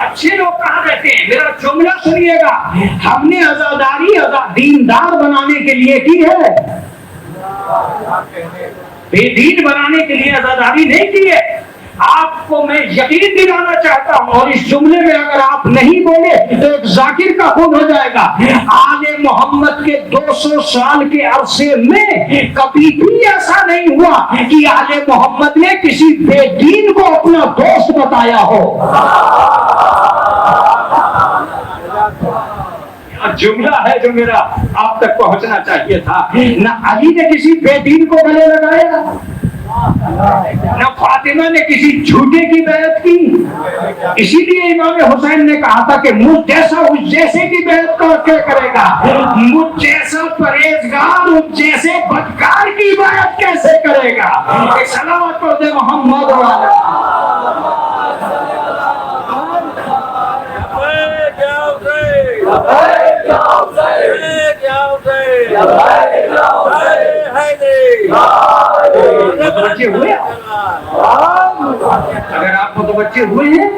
اچھے لوگ کہاں رہتے ہیں۔ میرا جملہ سنیے گا، ہم نے عزاداری دیندار بنانے کے لیے کی ہے، بے دین بنانے کے لیے عزاداری نہیں کی ہے۔ آپ کو میں یقین دلانا چاہتا ہوں، اور اس جملے میں اگر آپ نہیں بولے تو ایک ذاکر کا خون ہو جائے گا۔ آل محمد کے 200 سال کے عرصے میں کبھی بھی ایسا نہیں ہوا کہ آل محمد نے کسی بے دین کو اپنا دوست بتایا ہو۔ جملہ ہے جو میرا آپ تک پہنچنا چاہیے تھا۔ نہ علی نے کسی بے دین کو گلے لگایا، نہ فاطمہ نے کسی جھوٹے کی بیعت کی۔ اسی لیے امام حسین نے کہا تھا کہ مجھ جیسا اس جیسے کی بیعت کیا کرے گا، مجھ جیسا پرہیزگار اس جیسے بدکار کی بیعت کیسے کرے گا۔ ایک صلوات پڑھ دے محمد والا۔ متوجہ ہوئے؟ اگر آپ متوجہ ہوئے ہیں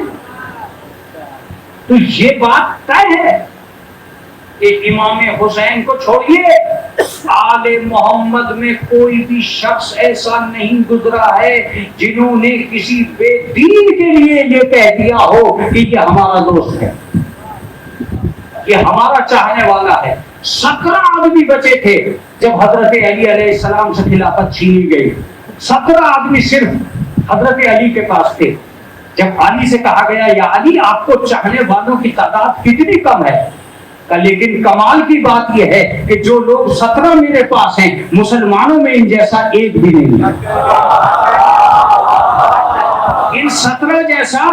تو یہ بات طے ہے کہ امام حسین کو چھوڑیے، آل محمد میں کوئی بھی شخص ایسا نہیں گزرا ہے جنہوں نے کسی بے دین کے لیے یہ کہہ دیا ہو کہ یہ ہمارا دوست ہے، یہ ہمارا چاہنے والا ہے۔ 17 آدمی بچے تھے جب حضرت علی علیہ السلام سے خلافت چھینی گئی، 17 آدمی صرف حضرت علی کے پاس تھے۔ جب علی سے کہا گیا یا علی آپ کو چاہنے والوں کی تعداد کتنی کم ہے، لیکن کمال کی بات یہ ہے کہ جو لوگ 17 میرے پاس ہیں مسلمانوں میں ان جیسا ایک بھی نہیں ہے، ان 17 جیسا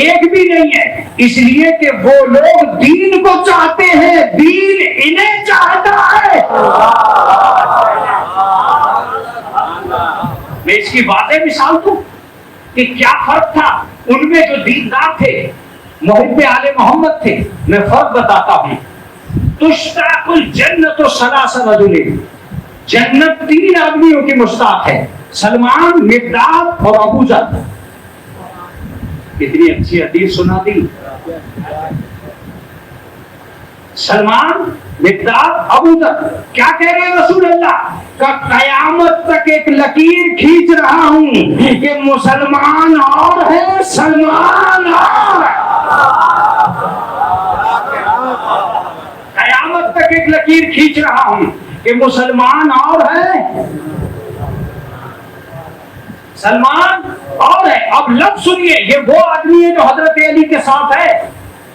ایک بھی نہیں ہے، اس لیے کہ وہ لوگ دین کو چاہتے ہیں، دین انہیں چاہتا ہے۔ میں اس کی واضح مثال دوں کہ کیا فرق تھا ان میں جو دیندار تھے، محب آل محمد تھے۔ میں فرق بتاتا ہوں۔ تشتاق الجنت ثلاث رجل، جنت 3 آدمیوں کی مشتاق ہے، سلمان، مقداد اور ابو ذر۔ کتنی اچھی حدیث سنا دی۔ سلمان، مقداد، ابو ذر۔ کیا کہہ رہے ہیں رسول اللہ کا؟ قیامت تک ایک لکیر کھینچ رہا ہوں کہ مسلمان اور ہے، سلمان اور ہے۔ قیامت تک ایک لکیر کھینچ رہا ہوں کہ مسلمان اور ہے، سلمان اور ہے۔ اب لفظ سنیے، یہ وہ آدمی ہے جو حضرت علی کے ساتھ ہے،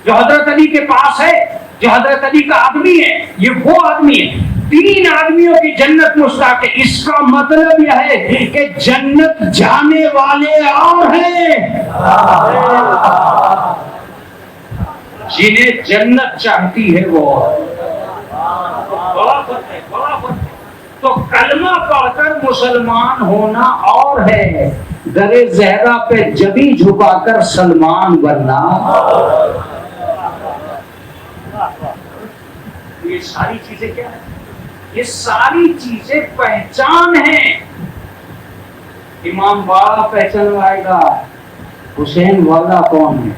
جو حضرت علی کے پاس ہے، جو حضرت علی کا آدمی ہے، یہ وہ آدمی ہے۔ 3 آدمیوں کی جنت مشتاق ہے۔ اس کا مطلب یہ ہے کہ جنت جانے والے اور ہیں، جنہیں جنت چاہتی ہے وہ۔ تو کلمہ پڑھ کر مسلمان ہونا اور ہے، در زہرا پہ جبی جھکا کر سلمان بننا۔ یہ ساری چیزیں کیا ہیں؟ یہ ساری چیزیں پہچان ہیں۔ امام والا پہچانوائے گا حسین والا کون ہے،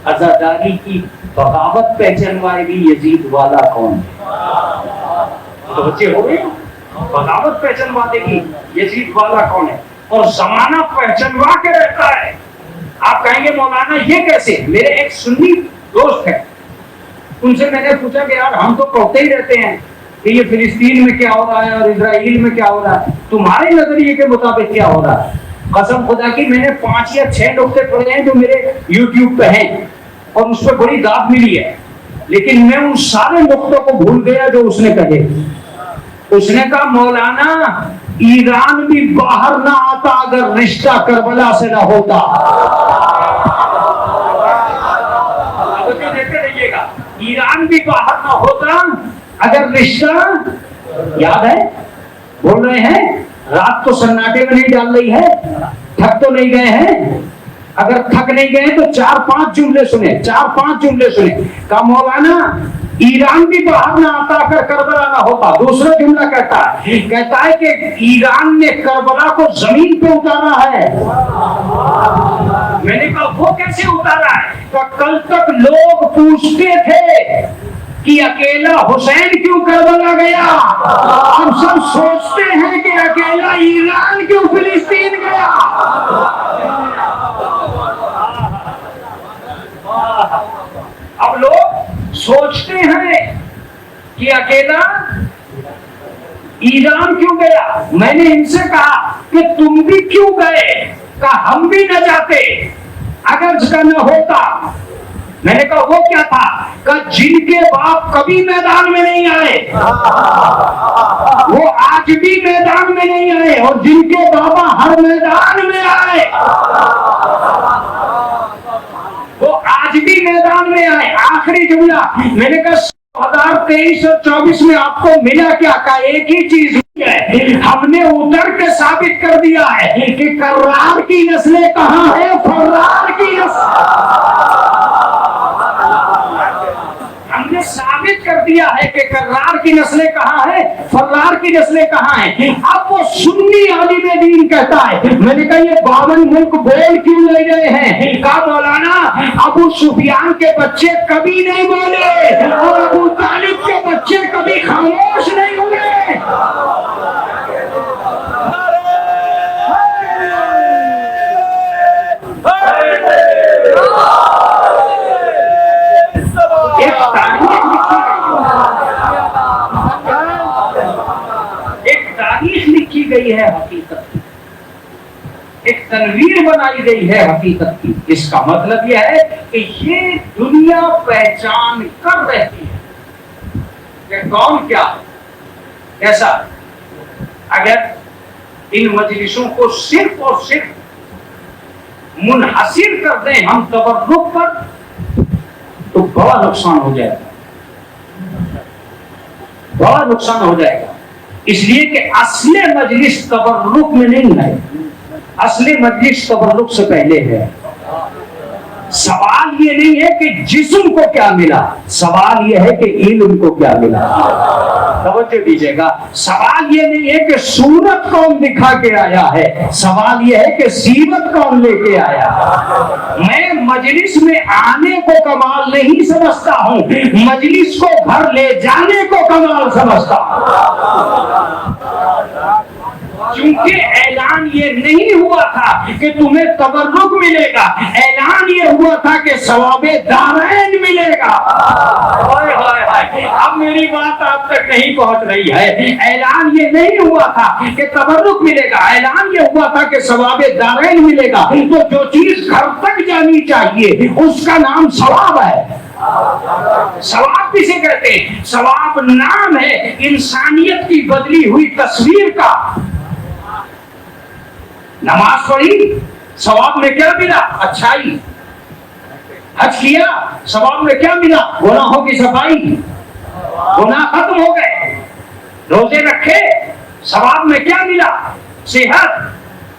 عزاداری کی بغاوت پہچانوائے گی یزید والا کون ہے۔ تو بچے ہو گئے، بغاوت پہچانوا دے گی یزید والا کون ہے، اور زمانہ پہچانوا کے رہتا ہے۔ آپ کہیں گے مولانا یہ کیسے؟ میرے ایک سنی دوست ہے، ان سے میں نے پوچھا کہ یار ہم تو پڑھتے ہی رہتے ہیں کہ یہ فلسطین میں کیا ہو رہا ہے اور اسرائیل میں کیا ہو رہا ہے، تمہارے نظریے کے مطابق کیا ہو رہا ہے؟ قسم خدا کی میں نے 5 یا 6 نقطے پڑھے ہیں جو میرے یوٹیوب پہ ہیں اور اس پہ بڑی داد ملی ہے، لیکن میں ان سارے نقطوں کو بھول گیا جو اس نے کہے۔ اس نے کہا مولانا ایران بھی باہر نہ آتا اگر رشتہ کربلا سے نہ ہوتا۔ ایران بھی باہر نہ ہوتا اگر رشتہ، یاد ہے بول رہے ہیں، رات تو سناٹے میں نہیں ڈال رہی ہے، تھک تو نہیں گئے ہیں؟ اگر تھک نہیں گئے تو 4-5 جملے سنیں، 4-5 جملے سنیں۔ کہا مولانا ایران بھی باہر نہ آتا اگر کربلا نہ ہوتا۔ دوسرا جملہ کہتا ہے کہ ایران نے کربلا کو زمین پہ اتارا ہے۔ میں نے کہا وہ کیسے اتارا ہے؟ تو کل تک لوگ پوچھتے تھے کہ اکیلا حسین کیوں کربلا گیا، ہم سب سوچتے ہیں کہ اکیلا ایران کیوں فلسطین گیا۔ اب لوگ سوچتے ہیں کہ اکیلا ایران کیوں گیا۔ میں نے ان سے کہا کہ تم بھی کیوں گئے؟ کہا ہم بھی نہ جاتے اگر اس کا نہ ہوتا۔ میں نے کہا وہ کیا تھا؟ کہا جن کے باپ کبھی میدان میں نہیں آئے وہ آج بھی میدان میں نہیں آئے، اور جن کے بابا ہر میدان میں آئے وہ آج بھی میدان میں آئے۔ آخری جملہ میں نے کہا 2023 اور 24 میں آپ کو ملا کیا؟ کہا ایک ہی چیز ہے، ہم نے اتر کے ثابت کر دیا ہے کہ کرار کی نسلیں کہاں ہیں، فرار کی ہم نے ثابت کر دیا ہے کہ کرار کی نسلیں کہاں ہیں، فرار کی نسلیں کہاں ہیں۔ اب وہ سنی عالم دین کہتا ہے، میں نے کہا یہ 52 ملک بول کیوں لے گئے ہیں؟ کہا مولانا اب ابو سفیان کے بچے کبھی نہیں بولے اور ابو طالب کے بچے کبھی خاموش نہیں ہوئے. ایک تاریخ لکھی گئی ہے حقیقت کی, ایک تنویر بنائی گئی ہے حقیقت کی. اس کا مطلب یہ ہے کہ یہ دنیا پہچان کر رہتی ہے کہ کون کیا کیسا. اگر ان مجلسوں کو صرف اور صرف منحصر کر دیں ہم تبرک پر تو بڑا نقصان ہو جائے گا, بڑا نقصان ہو جائے گا. اس لیے کہ اصل مجلس تبرک میں نہیں ہے, اصل مجلس تبرک سے پہلے ہے. سوال یہ نہیں ہے کہ جسم کو کیا ملا, سوال یہ ہے کہ علم کو کیا ملا. توجہ دیجیے گا, سوال یہ نہیں ہے کہ صورت کون دکھا کے آیا ہے, سوال یہ ہے کہ سیرت کون لے کے آیا. میں مجلس میں آنے کو کمال نہیں سمجھتا ہوں, مجلس کو گھر لے جانے کو کمال سمجھتا ہوں. چونکہ اعلان یہ نہیں ہوا تھا کہ تمہیں تبرک ملے گا, اعلان یہ ہوا تھا کہ ثواب دارین ملے گا. اب میری بات آپ تک نہیں پہنچ رہی ہے. اعلان یہ نہیں ہوا تھا کہ تبرک ملے گا, اعلان یہ ہوا تھا کہ ثواب دارین ملے گا. تو جو چیز گھر تک جانی چاہیے اس کا نام ثواب ہے. ثواب کسے کہتے ہیں؟ ثواب نام ہے انسانیت کی بدلی ہوئی تصویر کا. نماز پڑھی, ثواب میں کیا ملا؟ اچھائی. حج کیا, ثواب میں کیا ملا؟ گناہوں کی صفائی, گناہ ختم ہو گئے. روزے رکھے, ثواب میں کیا ملا؟ صحت,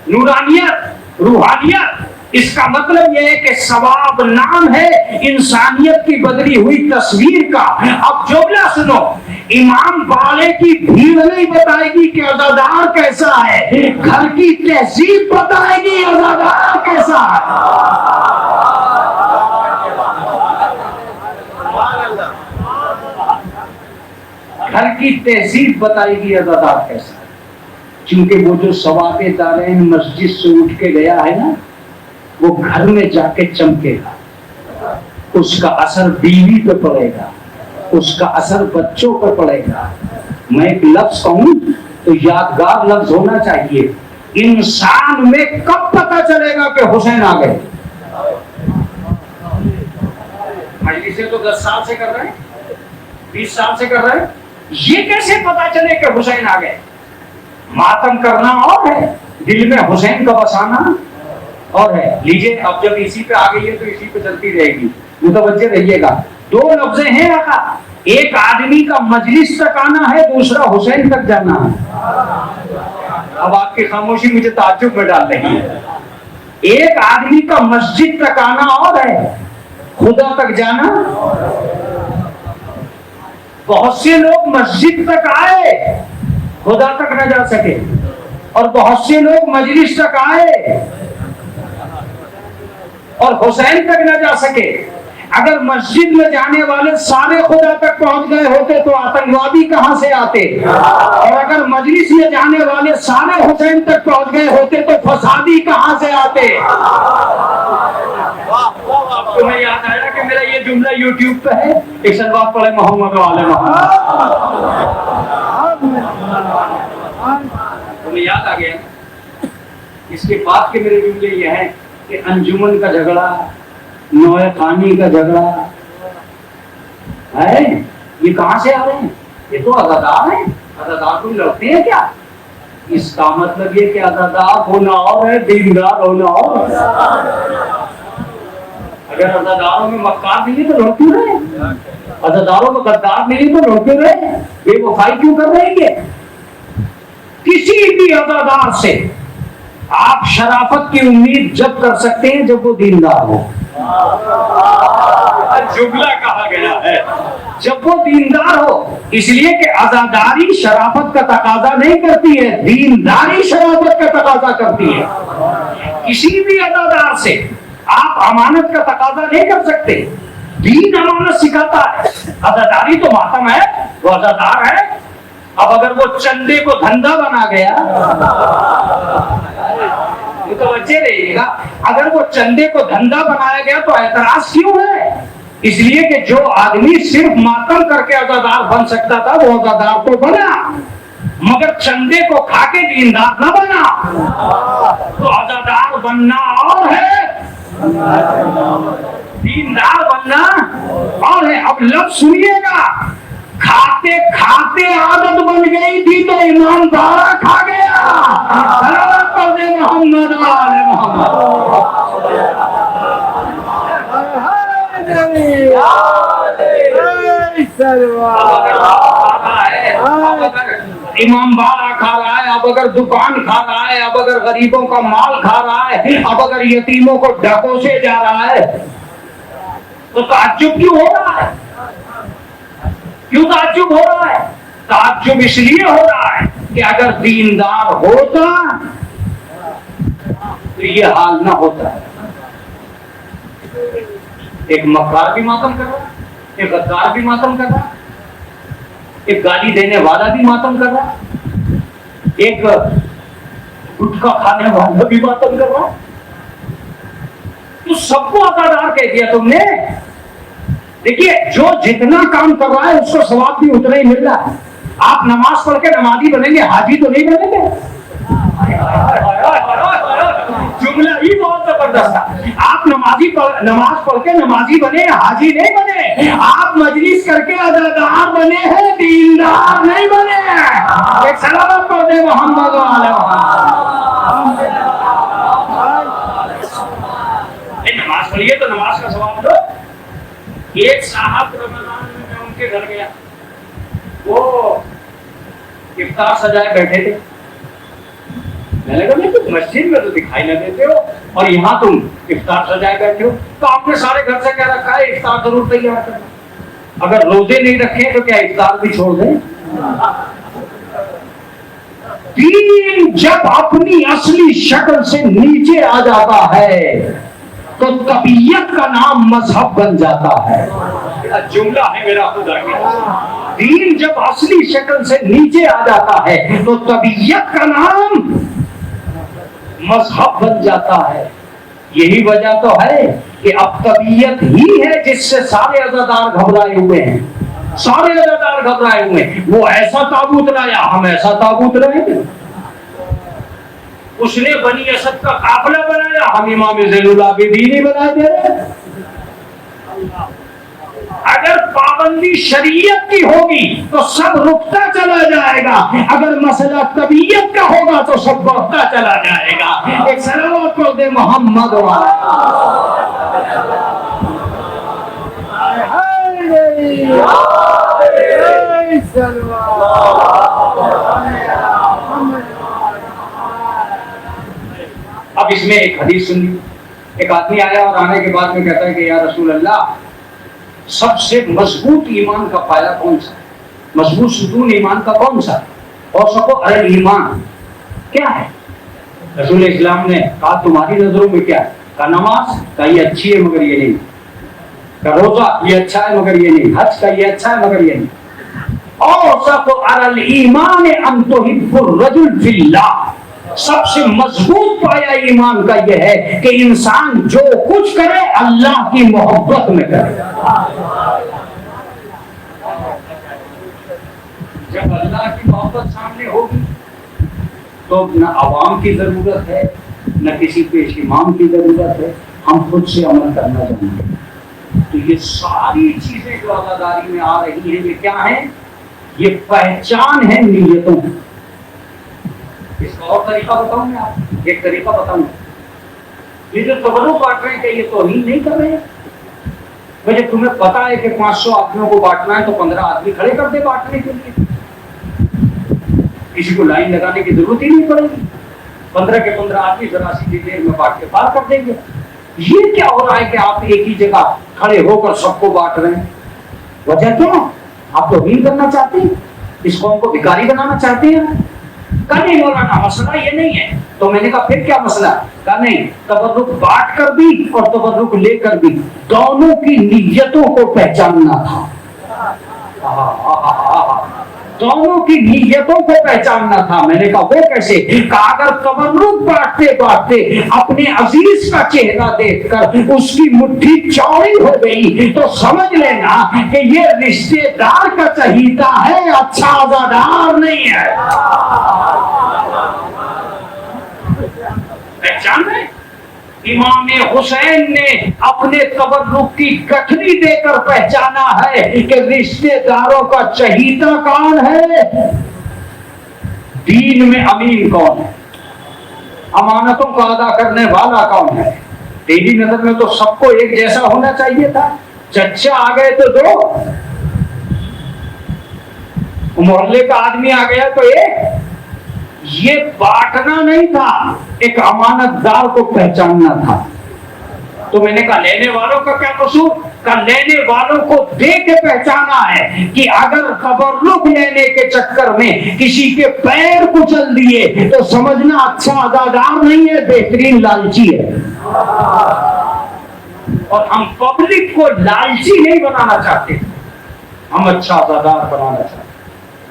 نورانیت, روحانیت. اس کا مطلب یہ ہے کہ ثواب نام ہے انسانیت کی بدلی ہوئی تصویر کا. اب جملہ سنو, امام باڑے کی بھیڑ نہیں بتائے گی کہ عزادار کیسا ہے, گھر کی تہذیب بتائے گی عزادار کیسا ہے. گھر کی تہذیب بتائے گی عزادار کیسا ہے. کیونکہ وہ جو ثواب دارین مسجد سے اٹھ کے گیا ہے نا, وہ گھر میں جا کے چمکے گا. اس کا اثر بیوی پہ پڑے گا, اس کا اثر بچوں پہ پڑے گا. میں ایک لفظ کہوں تو یادگار لفظ ہونا چاہیے. انسان میں کب پتا چلے گا کہ حسین آ گئے؟ مجلسیں تو 10 سال سے کر رہے ہیں, 20 سال سے کر رہے ہیں. یہ کیسے پتا چلے کہ حسین آ گئے؟ ماتم کرنا اور ہے, دل میں حسین کا بسانا اور ہے. لیجئے اب جب اسی پہ آ گئی ہے تو اسی پہ چلتی رہے گی, متوجہ رہیے گا. 2 لفظ ہیں آقا, ایک آدمی کا مجلس تک آنا ہے, دوسرا حسین تک جانا ہے. اب آپ کی خاموشی مجھے تعجب میں ڈال رہی ہے. ایک آدمی کا مسجد تک آنا اور ہے, خدا تک جانا. بہت سے لوگ مسجد تک آئے, خدا تک نہ جا سکے, اور بہت سے لوگ مجلس تک آئے اور حسین تک نہ جا سکے. اگر مسجد میں جانے والے سارے خدا تک پہنچ گئے ہوتے تو آتنکوادی کہاں سے آتے, اور اگر مجلس میں جانے والے سارے حسین تک پہنچ گئے ہوتے تو فسادی کہاں سے آتے. تمہیں یاد آیا کہ میرا یہ جملہ یوٹیوب پہ ہے, ایک سلوات پڑھے محمد والے محمد. تمہیں یاد آ گیا. اس کے بعد کے میرے جملے یہ ہیں کہ انجمن کا جھگڑا, نوئے خانی کا جھگڑا ہے, یہ کہاں سے آ رہے ہیں؟ یہ تو عزادار ہیں. عزادار کوئی لڑتے ہیں کیا؟ اس کا مطلب یہ کہ عزادار ہونا اور ہے, دیندار ہونا اور. اگر عزاداروں میں مکار نہیں تو لڑ کیوں رہے؟ عزاداروں میں غدار نہیں تو لڑ کیوں رہے؟ بے وفائی کیوں کر رہے ہیں؟ کسی بھی عزادار سے آپ شرافت کی امید جب کر سکتے ہیں جب وہ دیندار ہو. جملہ کہا گیا ہے جب وہ دیندار ہو, اس لیے کہ عزاداری شرافت کا تقاضا نہیں کرتی ہے, دینداری شرافت کا تقاضا کرتی ہے. کسی بھی عزادار سے آپ امانت کا تقاضا نہیں کر سکتے. دین امانت سکھاتا ہے. عزاداری تو ماتم ہے, وہ عزادار ہے. اب اگر وہ چندے کو دھندا بنا گیا تو بچے رہیے گا. اگر وہ چندے کو دھندا بنایا گیا تو اعتراض کیوں ہے؟ اس لیے کہ جو آدمی صرف ماتم کر کے عزادار بن سکتا تھا وہ عزادار تو بنا, مگر چندے کو کھا کے دیندار نہ بنا. تو عزادار بننا اور ہے, دیندار بننا اور ہے. اب لفظ سنیے گا, کھاتے کھاتے عادت بن گئی تھی تو ایماندار کھا گیا. محمد امام باڑا کھا رہا ہے, اب اگر دکان کھا رہا ہے, اب اگر غریبوں کا مال کھا رہا ہے, اب اگر یتیموں کو ڈھکو سے جا رہا ہے تو تعجب کیوں ہو رہا ہے؟ کیوں تعجب ہو رہا ہے؟ تعجب اس لیے ہو رہا ہے کہ اگر دیندار ہوتا تو یہ حال نہ ہوتا ہے. ایک مکار بھی ماتم کر رہا, ایک غدار بھی ماتم کر رہا, ایک گالی دینے والا بھی ماتم کر رہا, ایک گٹکا کھانے والا بھی ماتم کر رہا. تو سب کو عزادار کہہ دیا تم نے. دیکھیے جو جتنا کام کر رہا ہے اس کو ثواب بھی اتنا ہی مل رہا ہے. آپ نماز پڑھ کے نمازی بنیں گے, حاجی تو نہیں بنیں گے. جملہ ہی بہت زبردست ہے. آپ نماز پڑھ کے نمازی بنے, حاجی نہیں بنے. آپ مجلس کر کے عزادار بنے ہیں, دیندار نہیں بنے. ایک سلام پڑھ دے محمد نماز پڑھیے تو نماز کا ثواب دو. ایک صاحب رمضان میں ان کے گھر گیا, وہ افطار سجائے بیٹھے تھے. میں نے کہا تم مسجد میں تو دکھائی نہ دیتے ہو اور یہاں تم افطار سجائے بیٹھے ہو. تو آپ نے سارے گھر سے کیا رکھا ہے, افطار ضرور تیار کرنا. اگر روزے نہیں رکھے تو کیا افطار بھی چھوڑ دیں؟ دین جب اپنی اصلی شکل سے نیچے آ جاتا ہے تو طبیعت کا نام مذہب بن جاتا ہے. جملہ ہے میرا خدا کا. دین جب اصلی شکل سے نیچے آ جاتا ہے تو طبیعت کا نام مذہب بن جاتا ہے. یہی وجہ تو ہے کہ اب طبیعت ہی ہے جس سے سارے عزادار گھبرائے ہوئے ہیں. سارے عزادار گھبرائے ہوئے ہیں. وہ ایسا تابوت لایا, ہم ایسا تابوت لائیں گے. اس نے بنی اسد کا قافلہ بنایا, ہم امام زین العابدین ہی بنا دے رہے ہیں. اگر پابندی شریعت کی ہوگی تو سب رکتا چلا جائے گا, اگر مسئلہ طبیعت کا ہوگا تو سب بڑھتا چلا جائے گا. ایک صلوات پڑھ دے محمد اب اس میں ایک حدیث سن لی. ایک آدمی آیا اور آنے کے بعد میں کہتا ہے کہ یا رسول اللہ, سب سے مضبوط ایمان کا پایا کون سا, مضبوط ستون ایمان کا کون سا؟ اور سب کو ارے ایمان کیا ہے؟ رسول اسلام نے کہا تمہاری نظروں میں کیا ہے؟ کہا نماز, کہا یہ اچھی ہے مگر یہ نہیں. کہا روزہ, یہ اچھا ہے مگر یہ نہیں. حج, کا یہ اچھا ہے مگر یہ نہیں. اور سب کو ارے ایمان ان تحب الرجل فی اللہ, سب سے مضبوط پایا ایمان کا یہ ہے کہ انسان جو کچھ کرے اللہ کی محبت میں کرے. جب اللہ کی محبت سامنے ہوگی تو نہ عوام کی ضرورت ہے نہ کسی پیش امام کی ضرورت ہے, ہم خود سے عمل کرنا چاہیں گے. تو یہ ساری چیزیں جو عزاداری میں آ رہی ہیں یہ کیا ہیں؟ یہ پہچان ہے نیتوں. اس کا اور طریقہ بتاؤں میں آپ, ایک طریقہ بتاؤں. یہ جو تبرک بانٹ رہے ہیں کہ یہ توہین نہیں کر رہے ہیں. جب تمہیں پتا ہے کہ 500 آدمیوں کو بانٹنا ہے تو 15 آدمی کھڑے کر دے بانٹنے کے لیے, کسی کو لائن لگانے کی ضرورت ہی نہیں پڑے گی. 15 کے 15 آدمی ذرا سی دیر میں بانٹ کے پار کر دیں گے. یہ کیا ہو رہا ہے کہ آپ ایک ہی جگہ کھڑے ہو کر سب کو بانٹ رہے ہیں؟ وجہ کیا؟ آپ توہین کرنا چاہتے ہیں, اس قوم کو بھکاری بنانا چاہتے ہیں. کہا نہیں مولانا مسئلہ یہ نہیں ہے. تو میں نے کہا پھر کیا مسئلہ؟ کہا نہیں، تبرک بانٹ کر بھی اور تبرک لے کر بھی دونوں کی نیتوں کو پہچاننا تھا. دونوں کی نیتوں کو پہچاننا تھا. میں نے کہا وہ کیسے؟ کہا اگر تبرک بانٹتے بانٹتے اپنے عزیز کا چہرہ دیکھ کر اس کی مٹھی چوڑی ہو گئی تو سمجھ لینا کہ یہ رشتے دار کا چہیتا ہے، اچھا عزادار نہیں ہے. پہچان رہے؟ امام حسین نے اپنے تبرک کی گٹھری دے کر پہچانا ہے کہ رشتے داروں کا چہیتا کون ہے، دین میں امین کون ہے، امانتوں کو ادا کرنے والا کون ہے. تیری نظر میں تو سب کو ایک جیسا ہونا چاہیے تھا. چچا آ گئے تو دو، محلے کا آدمی آ گیا تو ایک. یہ بانٹنا نہیں تھا، ایک امانت دار کو پہچاننا تھا. تو میں نے کہا لینے والوں کا کیا قصور؟ کہ لینے والوں کو دے کے پہچانا ہے کہ اگر تبرک لینے کے چکر میں کسی کے پیر کچل دیے تو سمجھنا اچھا عزادار نہیں ہے، بہترین لالچی ہے. اور ہم پبلک کو لالچی نہیں بنانا چاہتے، ہم اچھا عزادار بنانا چاہتے.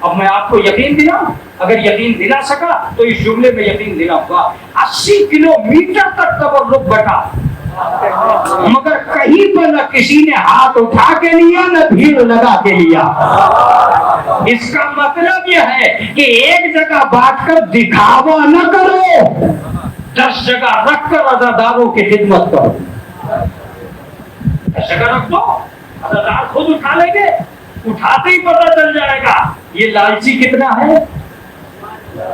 اب میں آپ کو یقین دلاؤں، اگر یقین دلا سکا تو اس جملے میں یقین دلاؤں گا. 80 کلومیٹر تک تبرک بٹا، مگر کہیں پر نہ کسی نے ہاتھ اٹھا کے لیا نہ بھیڑ لگا کے لیا. اس کا مطلب یہ ہے کہ ایک جگہ بانٹ کر دکھاوا نہ کرو، 10 جگہ رکھ کر عزاداروں کی خدمت کرو. 10 جگہ رکھ دو، عزادار خود اٹھا لیں گے، اٹھاتے ہی پتہ چل جائے گا یہ لالچی کتنا ہے.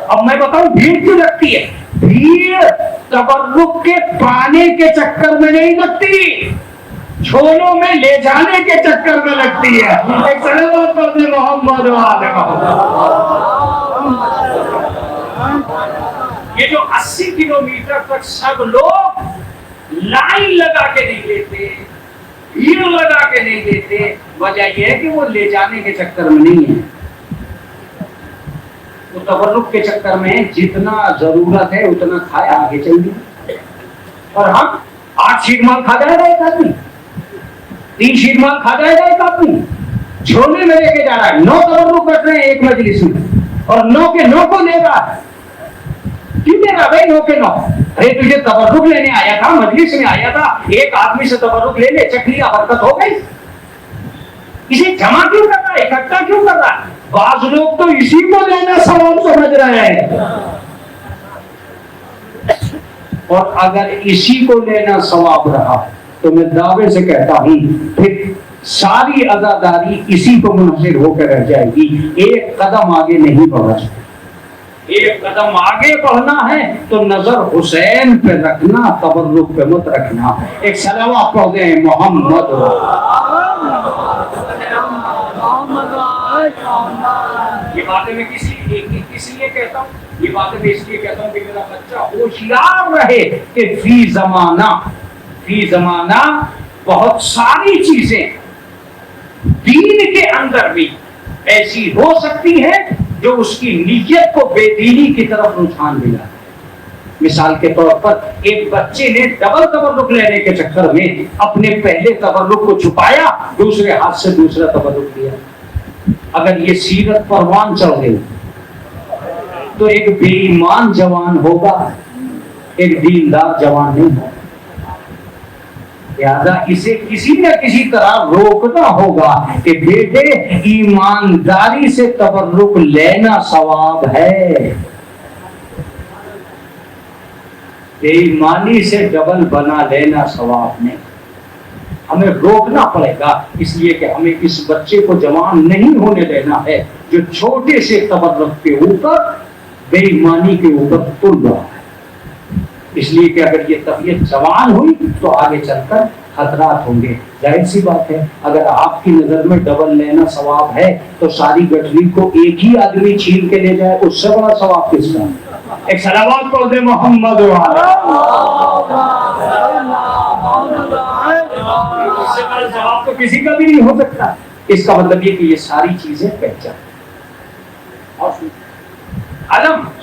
اب میں بتاؤں بھیڑ کیوں لگتی ہے؟ بھیڑ تبرک کے پانے کے چکر میں نہیں لگتی، جھولوں میں لے جانے کے چکر میں لگتی ہے. ایک صلوات پڑھتے محمد وعلى محمد. یہ جو 80 کلومیٹر تک سب لوگ لائن لگا کے نہیں لیتے، بھیڑ لگا کے نہیں دیتے، وجہ یہ ہے کہ وہ لے جانے کے چکر میں نہیں ہے. تو تبرک کے چکر میں جتنا ضرورت ہے اتنا کھائے آگے چل گئے. اور ہم 8 شیٹ مال کھا جائے گا ایک آدمی، 3 شیٹ مال کھا جائے گا ایک آدمی، جھولے میں لے کے جا رہا ہے. 9 تبرک بیٹھ رہے ہیں ایک مجلس میں اور 9 کے 9 کو لے رہا ہے. کیوں دے رہا بھائی 9 کے 9؟ ارے تجھے تبرک لینے آیا تھا، مجلس میں آیا تھا، ایک آدمی سے تبرک لے لے، چکھ لیا، برکت ہو گئی. اسے جمع کیوں کر رہا ہے، اکٹھا کیوں کر رہا ہے؟ بعض لوگ تو اسی کو لینا ثواب سمجھ رہے ہیں. اور اگر اسی کو لینا ثواب رہا تو میں دعوے سے کہتا ہوں پھر ساری عزاداری اسی کو منحصر ہو کر رہ جائے گی. ایک قدم آگے نہیں بڑھا سکتا. ایک قدم آگے بڑھنا ہے تو نظر حسین پہ رکھنا، تبرک پہ مت رکھنا. ایک صلوات پڑھ دیں محمد. یہ باتیں میں کس لیے کہتا ہوں؟ یہ باتیں میں اس لیے کہتا ہوں کہ میرا بچہ ہوشیار رہے کہ فی زمانہ بہت ساری چیزیں دین کے اندر بھی ایسی ہو سکتی ہے جو اس کی نیت کو بے دینی کی طرف رجحان دلا. مثال کے طور پر ایک بچے نے ڈبل تبرک لینے کے چکر میں اپنے پہلے تبرک کو چھپایا، دوسرے ہاتھ سے دوسرا تبرک لیا. اگر یہ سیرت پروان چڑھ گئی تو ایک بے ایمان جوان ہوگا، ایک دیندار جوان نہیں ہوگا. لہذا اسے کسی نہ کسی طرح روکنا ہوگا کہ بیٹے ایمانداری سے تبرک لینا ثواب ہے، بے ایمانی سے ڈبل بنا لینا ثواب نہیں. ہمیں روکنا پڑے گا، اس لیے کہ ہمیں اس بچے کو جوان نہیں ہونے دینا ہے جو چھوٹے سے تبرک کے اوپر بے ایمانی کے اوپر تل رہا ہے. اس لیے کہ اگر یہ طبیعت جوان ہوئی تو آگے چل کر خطرات ہوں گے. ظاہر سی بات ہے اگر آپ کی نظر میں ڈبل لینا ثواب ہے تو ساری گٹھری کو ایک ہی آدمی چھین کے لے جائے، اس سے بڑا ثواب کس کا؟ ایک صلوات پڑھ دے محمد وعلى. اس سے بڑا ثواب تو کسی کا بھی نہیں ہو سکتا. اس کا مطلب یہ کہ یہ ساری چیزیں پہچان. علم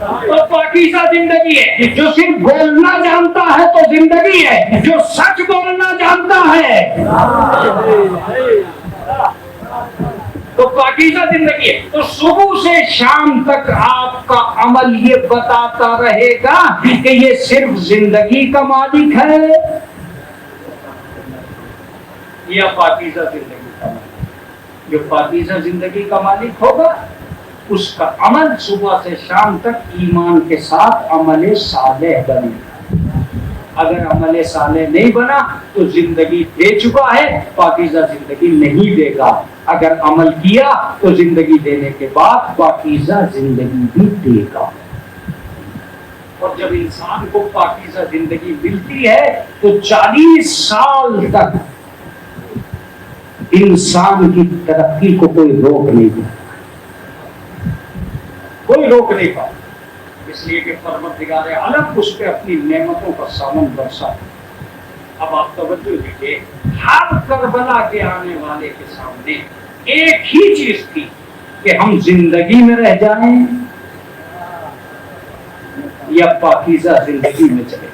تو پاکیزہ زندگی ہے. جو صرف بولنا جانتا ہے تو زندگی ہے, جو سچ بولنا جانتا ہے تو پاکیزہ زندگی ہے. تو صبح سے شام تک آپ کا عمل یہ بتاتا رہے گا کہ یہ صرف زندگی کا مالک ہے یا پاکیزہ زندگی کا مالک. جو پاکیزہ زندگی کا مالک ہوگا اس کا عمل صبح سے شام تک ایمان کے ساتھ عمل صالح بنے گا. اگر عمل صالح نہیں بنا تو زندگی دے چکا ہے, پاکیزہ زندگی نہیں دے گا. اگر عمل کیا تو زندگی دینے کے بعد پاکیزہ زندگی بھی دے گا. اور جب انسان کو پاکیزہ زندگی ملتی ہے تو 40 سال تک انسان کی ترقی کو کوئی روک نہیں پاتا, کوئی روک نہیں پاتا. اس لیے کہ پروردگار عالم اس پہ اپنی نعمتوں کا سامن برسا. اب آپ توجہ دیجیے, ہر کربلا کے آنے والے کے سامنے ایک ہی چیز تھی کہ ہم زندگی میں رہ جائیں یا پاکیزہ زندگی میں چلے.